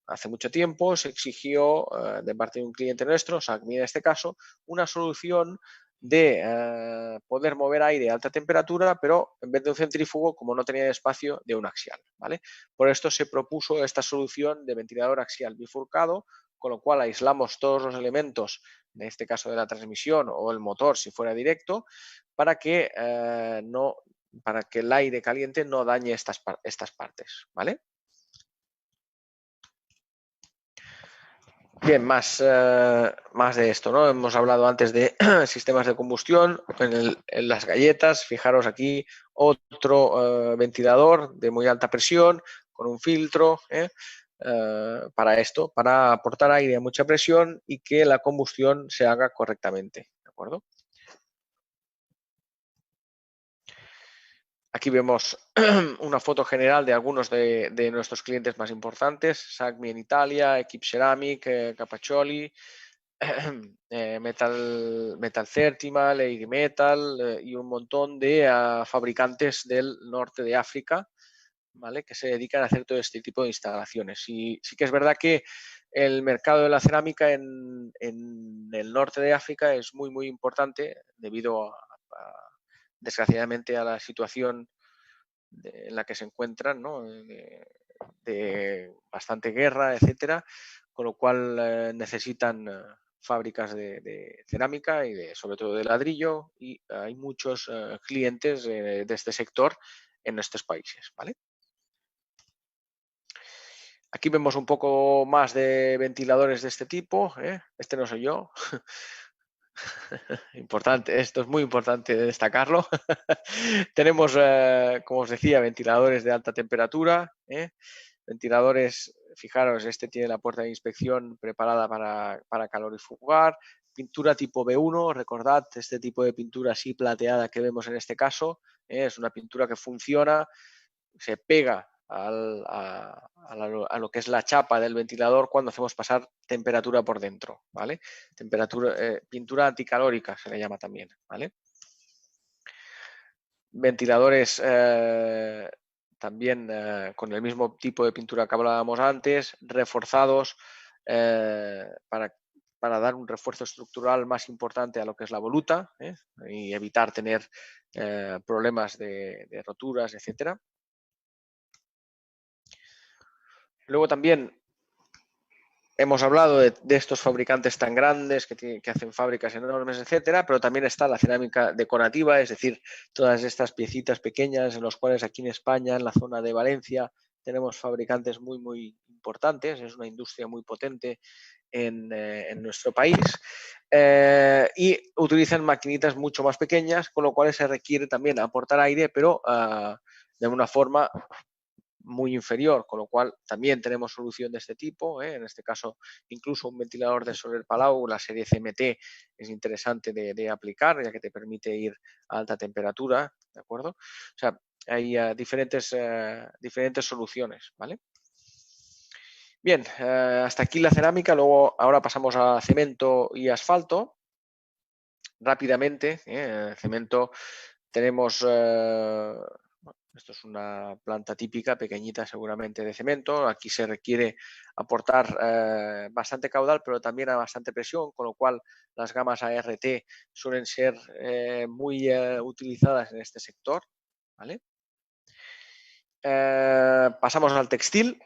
hace mucho tiempo se exigió de parte de un cliente nuestro, SACMI en este caso, una solución de poder mover aire a alta temperatura, pero en vez de un centrífugo, como no tenía espacio, de un axial, ¿vale? Por esto se propuso esta solución de ventilador axial bifurcado, con lo cual aislamos todos los elementos, en este caso de la transmisión o el motor si fuera directo, para que, para que el aire caliente no dañe estas partes, ¿vale? Bien, más de esto, ¿no? Hemos hablado antes de sistemas de combustión. En las galletas, fijaros aquí, otro ventilador de muy alta presión con un filtro para esto, para aportar aire a mucha presión y que la combustión se haga correctamente, ¿de acuerdo? Aquí vemos una foto general de algunos de nuestros clientes más importantes, SACMI en Italia, Equip Ceramic, Capaccioli, Metal Certima, Lady Metal y un montón de fabricantes del norte de África, ¿vale? Que se dedican a hacer todo este tipo de instalaciones. Y sí que es verdad que el mercado de la cerámica en el norte de África es muy, muy importante debido desgraciadamente a la situación en la que se encuentran, ¿no? de bastante guerra, etcétera, con lo cual necesitan fábricas de cerámica y sobre todo de ladrillo, y hay muchos clientes de este sector en estos países, ¿vale? Aquí vemos un poco más de ventiladores de este tipo. Este no soy yo. Importante, esto es muy importante destacarlo. Tenemos, como os decía, ventiladores de alta temperatura. Ventiladores, fijaros, este tiene la puerta de inspección preparada para calorifugar. Pintura tipo B1, recordad, este tipo de pintura así plateada que vemos en este caso, es una pintura que funciona, se pega a lo que es la chapa del ventilador cuando hacemos pasar temperatura por dentro, ¿vale? Pintura anticalórica se le llama también, ¿vale? Ventiladores también con el mismo tipo de pintura que hablábamos antes, reforzados para dar un refuerzo estructural más importante a lo que es la voluta y evitar tener problemas de roturas, etcétera. Luego también hemos hablado de estos fabricantes tan grandes que hacen fábricas enormes, etcétera, pero también está la cerámica decorativa, es decir, todas estas piecitas pequeñas en los cuales aquí en España, en la zona de Valencia, tenemos fabricantes muy, muy importantes. Es una industria muy potente en nuestro país y utilizan maquinitas mucho más pequeñas, con lo cual se requiere también aportar aire, pero de una forma muy inferior, con lo cual también tenemos solución de este tipo. En este caso, incluso un ventilador de Soler Palau, la serie CMT, es interesante de aplicar, ya que te permite ir a alta temperatura, ¿de acuerdo? O sea, hay diferentes soluciones, ¿vale? Bien, hasta aquí la cerámica, luego ahora pasamos a cemento y asfalto. Rápidamente, cemento tenemos... esto es una planta típica, pequeñita seguramente de cemento. Aquí se requiere aportar bastante caudal, pero también a bastante presión, con lo cual las gamas ART suelen ser muy utilizadas en este sector, ¿vale? Pasamos al textil.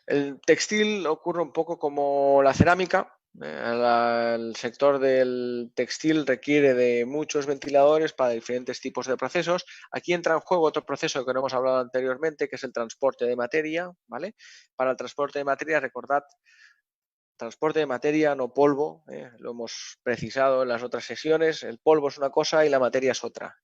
El textil ocurre un poco como la cerámica. El sector del textil requiere de muchos ventiladores para diferentes tipos de procesos. Aquí entra en juego otro proceso que no hemos hablado anteriormente, que es el transporte de materia, ¿vale? Para el transporte de materia, recordad, transporte de materia, no polvo, lo hemos precisado en las otras sesiones. El polvo es una cosa y la materia es otra.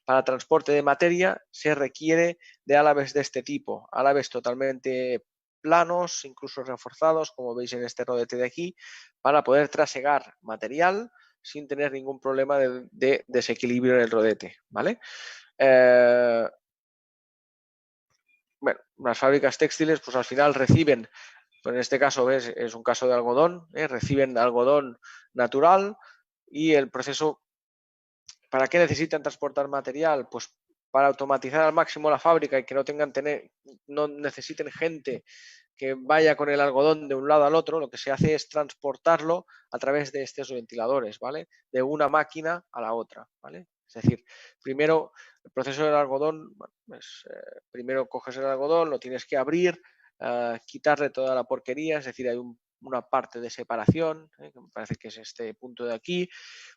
Para transporte de materia se requiere de álabes de este tipo, álabes totalmente planos, incluso reforzados, como veis en este rodete de aquí, para poder trasegar material sin tener ningún problema de desequilibrio en el rodete, ¿vale? Bueno, las fábricas textiles pues al final reciben, pues en este caso ves, es un caso de algodón, reciben algodón natural y el proceso, ¿para qué necesitan transportar material? Pues para automatizar al máximo la fábrica y que no necesiten gente que vaya con el algodón de un lado al otro. Lo que se hace es transportarlo a través de estos ventiladores, ¿vale? De una máquina a la otra, ¿vale? Es decir, primero el proceso del algodón, pues, primero coges el algodón, lo tienes que abrir, quitarle toda la porquería, es decir, hay una parte de separación, que me parece que es este punto de aquí.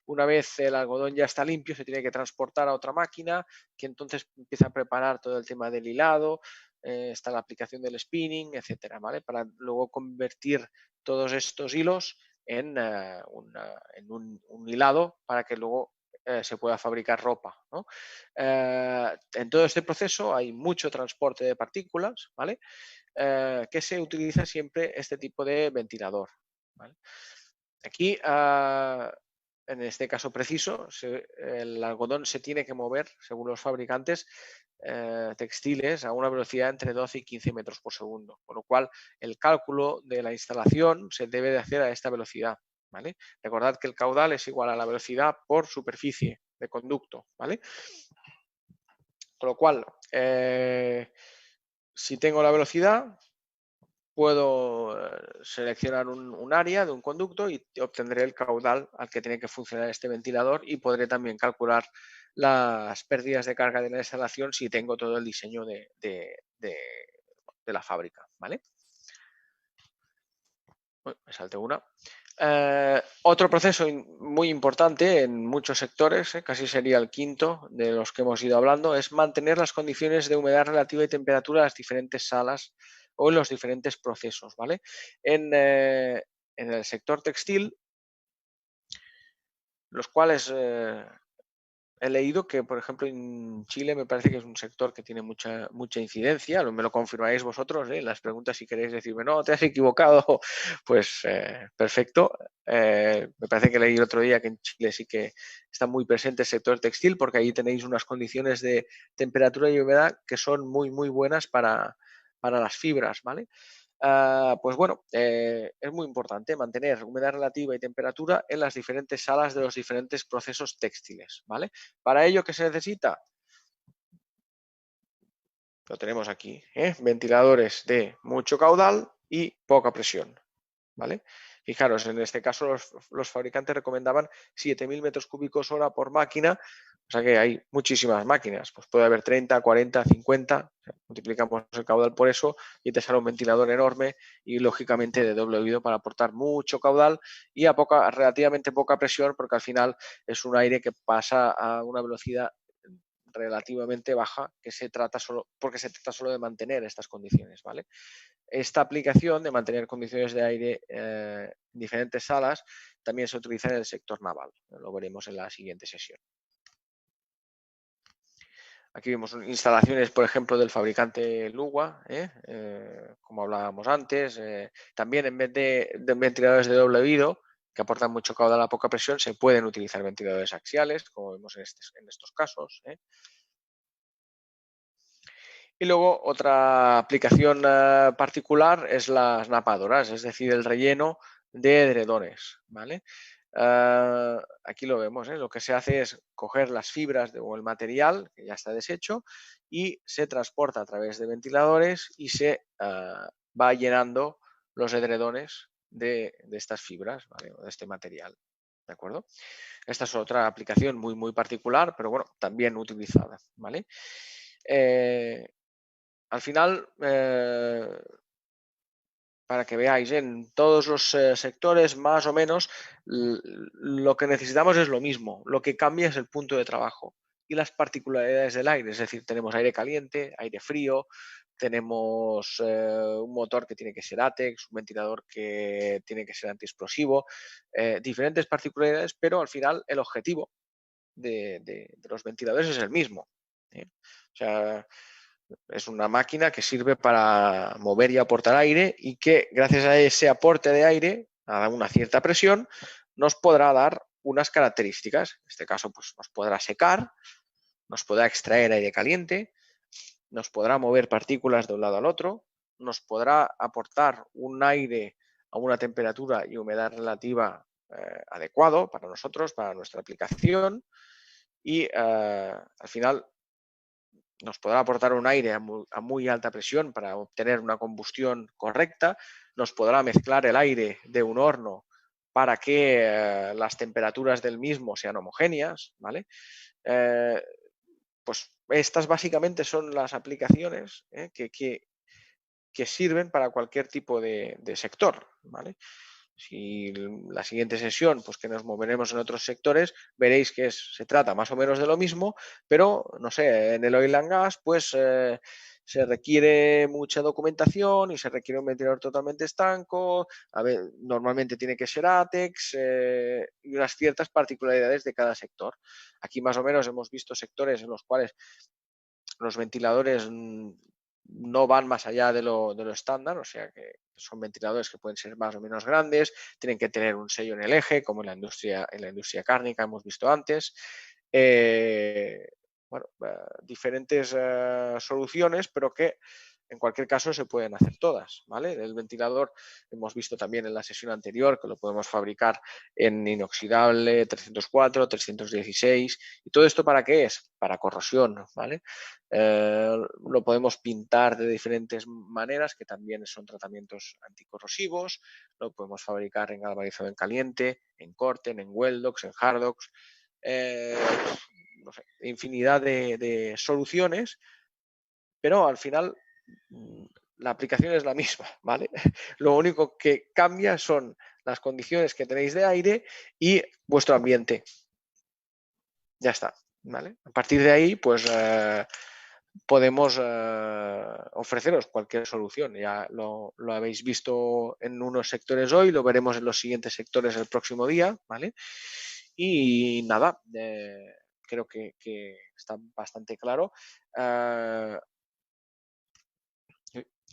Una vez el algodón ya está limpio, se tiene que transportar a otra máquina que entonces empieza a preparar todo el tema del hilado, está la aplicación del spinning, etcétera, ¿vale? Para luego convertir todos estos hilos en un hilado para que luego se pueda fabricar ropa, ¿no? En todo este proceso hay mucho transporte de partículas, ¿vale? Que se utiliza siempre este tipo de ventilador, ¿vale? Aquí, en este caso preciso, el algodón se tiene que mover, según los fabricantes textiles, a una velocidad entre 12 y 15 metros por segundo, con lo cual el cálculo de la instalación se debe de hacer a esta velocidad, ¿vale? Recordad que el caudal es igual a la velocidad por superficie de conducto, ¿vale? Con lo cual, si tengo la velocidad, puedo seleccionar un área de un conducto y obtendré el caudal al que tiene que funcionar este ventilador y podré también calcular las pérdidas de carga de la instalación si tengo todo el diseño de la fábrica, ¿vale? Uy, me salté una. Otro proceso muy importante en muchos sectores, casi sería el quinto de los que hemos ido hablando, es mantener las condiciones de humedad relativa y temperatura en las diferentes salas o en los diferentes procesos, ¿vale? En el sector textil, los cuales he leído que, por ejemplo, en Chile me parece que es un sector que tiene mucha incidencia, me lo confirmáis vosotros, en las preguntas si queréis decirme, no, te has equivocado, pues perfecto. Me parece que leí el otro día que en Chile sí que está muy presente el sector textil porque ahí tenéis unas condiciones de temperatura y humedad que son muy, muy buenas para las fibras, ¿vale? pues bueno, es muy importante mantener humedad relativa y temperatura en las diferentes salas de los diferentes procesos textiles, ¿vale? Para ello, ¿qué se necesita? Lo tenemos aquí, ventiladores de mucho caudal y poca presión, ¿vale? Fijaros, en este caso los fabricantes recomendaban 7.000 metros cúbicos hora por máquina, o sea que hay muchísimas máquinas, pues puede haber 30, 40, 50, o sea, multiplicamos el caudal por eso y te sale un ventilador enorme y lógicamente de doble oído para aportar mucho caudal y a relativamente poca presión, porque al final es un aire que pasa a una velocidad relativamente baja porque se trata solo de mantener estas condiciones, ¿vale? Esta aplicación de mantener condiciones de aire en diferentes salas también se utiliza en el sector naval. Lo veremos en la siguiente sesión. Aquí vemos instalaciones, por ejemplo, del fabricante Luwa, como hablábamos antes. También en vez de ventiladores de doble oído, que aportan mucho caudal a poca presión, se pueden utilizar ventiladores axiales, como vemos en estos casos. Y luego otra aplicación particular es las napadoras, es decir, el relleno de edredones, ¿vale? Aquí lo vemos, lo que se hace es coger las fibras o el material que ya está deshecho y se transporta a través de ventiladores y se va llenando los edredones de estas fibras, ¿vale? O de este material, ¿de acuerdo? Esta es otra aplicación muy particular, pero bueno, también utilizada, ¿vale? Al final, para que veáis, en todos los sectores, más o menos, lo que necesitamos es lo mismo. Lo que cambia es el punto de trabajo y las particularidades del aire. Es decir, tenemos aire caliente, aire frío, tenemos un motor que tiene que ser ATEX, un ventilador que tiene que ser antiexplosivo, diferentes particularidades, pero al final el objetivo de los ventiladores es el mismo. O sea, es una máquina que sirve para mover y aportar aire y que gracias a ese aporte de aire, a una cierta presión, nos podrá dar unas características. En este caso, pues nos podrá secar, nos podrá extraer aire caliente, nos podrá mover partículas de un lado al otro, nos podrá aportar un aire a una temperatura y humedad relativa adecuado para nosotros, para nuestra aplicación y al final nos podrá aportar un aire a muy alta presión para obtener una combustión correcta, nos podrá mezclar el aire de un horno para que las temperaturas del mismo sean homogéneas, ¿vale? Pues estas básicamente son las aplicaciones que sirven para cualquier tipo de sector, ¿vale? Si la siguiente sesión, pues que nos moveremos en otros sectores, veréis que se trata más o menos de lo mismo, pero no sé, en el oil and gas, pues se requiere mucha documentación y se requiere un ventilador totalmente estanco. A ver, normalmente tiene que ser ATEX y unas ciertas particularidades de cada sector. Aquí más o menos hemos visto sectores en los cuales los ventiladores no van más allá de lo estándar, o sea que son ventiladores que pueden ser más o menos grandes, tienen que tener un sello en el eje, como en la industria cárnica hemos visto antes. Diferentes soluciones, pero que en cualquier caso se pueden hacer todas, ¿vale? El ventilador hemos visto también en la sesión anterior que lo podemos fabricar en inoxidable 304, 316. ¿Y todo esto para qué es? Para corrosión, ¿vale? Lo podemos pintar de diferentes maneras, que también son tratamientos anticorrosivos. Lo podemos fabricar en galvanizado en caliente, en Corten, en Weldox, en Hardox. No sé, infinidad de soluciones, pero al final la aplicación es la misma, ¿vale? Lo único que cambia son las condiciones que tenéis de aire y vuestro ambiente. Ya está, ¿vale? A partir de ahí, pues podemos ofreceros cualquier solución. Ya lo habéis visto en unos sectores hoy, lo veremos en los siguientes sectores el próximo día, ¿vale? Y nada, creo que está bastante claro.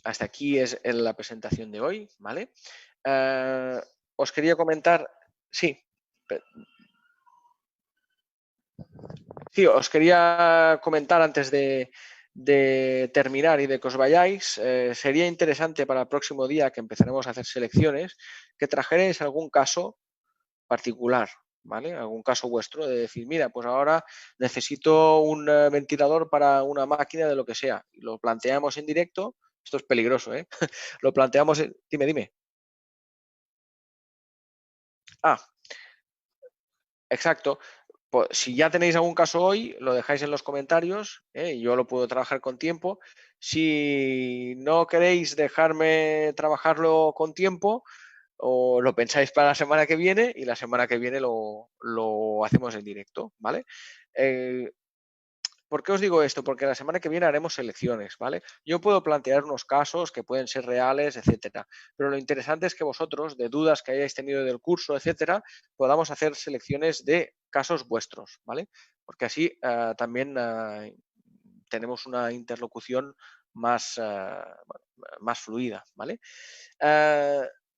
Hasta aquí es la presentación de hoy, ¿vale? Os quería comentar, sí, os quería comentar antes de de terminar y de que os vayáis, sería interesante para el próximo día que empezaremos a hacer selecciones, que trajerais algún caso particular, ¿vale? Algún caso vuestro de decir, mira, pues ahora necesito un ventilador para una máquina de lo que sea. Y lo planteamos en directo. Esto es peligroso, ¿eh? Lo planteamos en... Dime, dime. Ah, exacto. Pues, si ya tenéis algún caso hoy, lo dejáis en los comentarios, y yo lo puedo trabajar con tiempo. Si no queréis dejarme trabajarlo con tiempo, o lo pensáis para la semana que viene y la semana que viene lo hacemos en directo, ¿vale? Eh, ¿Por qué os digo esto? Porque la semana que viene haremos elecciones, ¿vale? Yo puedo plantear unos casos que pueden ser reales, etcétera, pero lo interesante es que vosotros, de dudas que hayáis tenido del curso, etcétera, podamos hacer selecciones de casos vuestros, ¿vale? Porque así también tenemos una interlocución más, más fluida, ¿vale?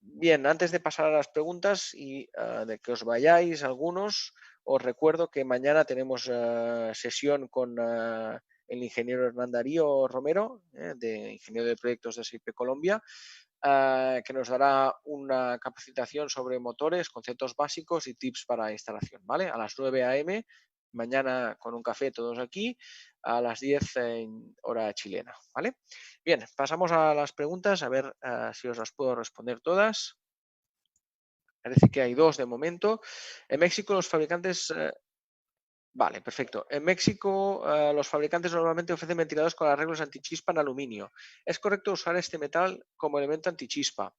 Bien, antes de pasar a las preguntas y de que os vayáis algunos, os recuerdo que mañana tenemos sesión con el ingeniero Hernán Darío Romero, de ingeniero de proyectos de SIP Colombia, que nos dará una capacitación sobre motores, conceptos básicos y tips para instalación, ¿vale? A las 9 a.m. mañana con un café todos aquí, a las 10 en hora chilena, ¿vale? Bien, pasamos a las preguntas, a ver si os las puedo responder todas. Parece que hay dos de momento. En México los fabricantes... vale, perfecto. En México los fabricantes normalmente ofrecen ventiladores con arreglos antichispa en aluminio. ¿Es correcto usar este metal como elemento antichispa?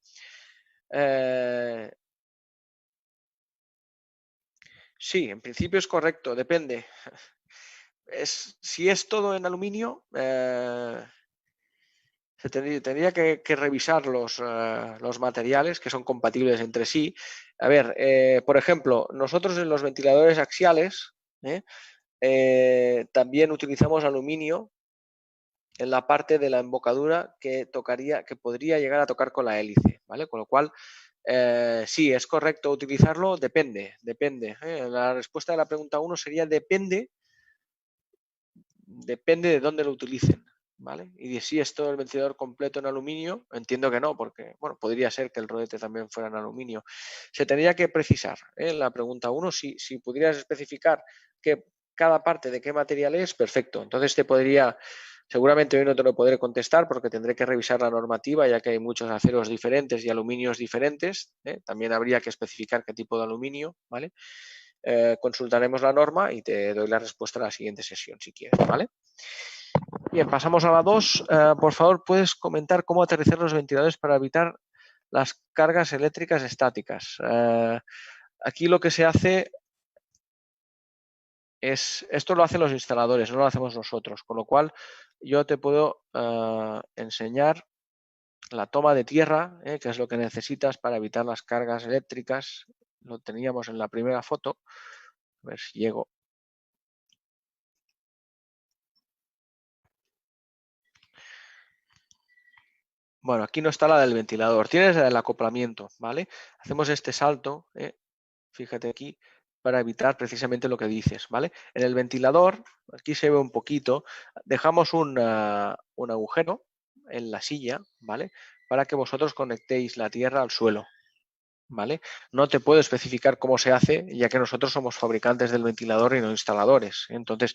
Sí, en principio es correcto, depende. Si es todo en aluminio, tendría que revisar los materiales que son compatibles entre sí. A ver, por ejemplo, nosotros en los ventiladores axiales también utilizamos aluminio en la parte de la embocadura que podría llegar a tocar con la hélice, ¿vale? Con lo cual, sí, es correcto utilizarlo, depende. La respuesta de la pregunta 1 sería depende de dónde lo utilicen, ¿vale? Y si es todo el ventilador completo en aluminio, entiendo que no, porque, bueno, podría ser que el rodete también fuera en aluminio. Se tendría que precisar, la pregunta 1, si pudieras especificar que cada parte de qué material es, perfecto. Entonces seguramente hoy no te lo podré contestar porque tendré que revisar la normativa, ya que hay muchos aceros diferentes y aluminios diferentes. También habría que especificar qué tipo de aluminio, ¿vale? Consultaremos la norma y te doy la respuesta en la siguiente sesión, si quieres, ¿vale? Bien, pasamos a la 2. Por favor, ¿puedes comentar cómo aterrizar los ventiladores para evitar las cargas eléctricas estáticas? Aquí lo que se hace esto lo hacen los instaladores, no lo hacemos nosotros, con lo cual yo te puedo enseñar la toma de tierra, que es lo que necesitas para evitar las cargas eléctricas. Lo teníamos en la primera foto. A ver si llego. Bueno, aquí no está la del ventilador, tienes la del acoplamiento, ¿vale? Hacemos este salto, fíjate aquí, para evitar precisamente lo que dices, ¿vale? En el ventilador, aquí se ve un poquito, dejamos un agujero en la silla, ¿vale? Para que vosotros conectéis la tierra al suelo, ¿vale? No te puedo especificar cómo se hace, ya que nosotros somos fabricantes del ventilador y no instaladores. Entonces,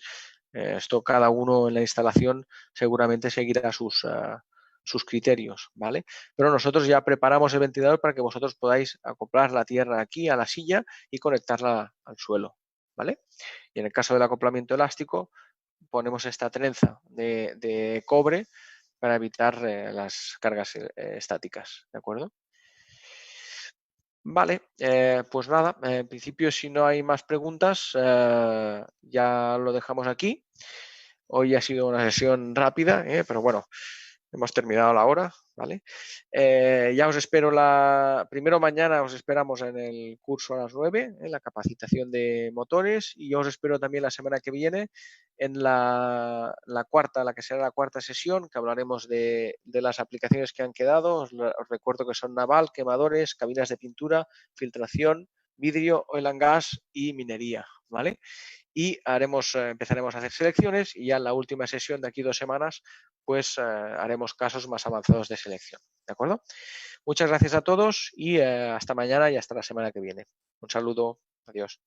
esto cada uno en la instalación seguramente seguirá sus criterios, ¿vale? Pero nosotros ya preparamos el ventilador para que vosotros podáis acoplar la tierra aquí a la silla y conectarla al suelo, ¿vale? Y en el caso del acoplamiento elástico, ponemos esta trenza de cobre para evitar las cargas estáticas, ¿de acuerdo? Vale, pues nada, en principio si no hay más preguntas, ya lo dejamos aquí. Hoy ha sido una sesión rápida, pero bueno, hemos terminado la hora, ¿vale? Ya os espero primero mañana os esperamos en el curso a las 9, en la capacitación de motores, y yo os espero también la semana que viene en la que será la cuarta sesión, que hablaremos de las aplicaciones que han quedado. Os recuerdo que son naval, quemadores, cabinas de pintura, filtración, vidrio, oil and gas y minería, ¿vale? y empezaremos a hacer selecciones y ya en la última sesión de aquí 2 semanas pues haremos casos más avanzados de selección. ¿De acuerdo? Muchas gracias a todos y hasta mañana y hasta la semana que viene. Un saludo. Adiós.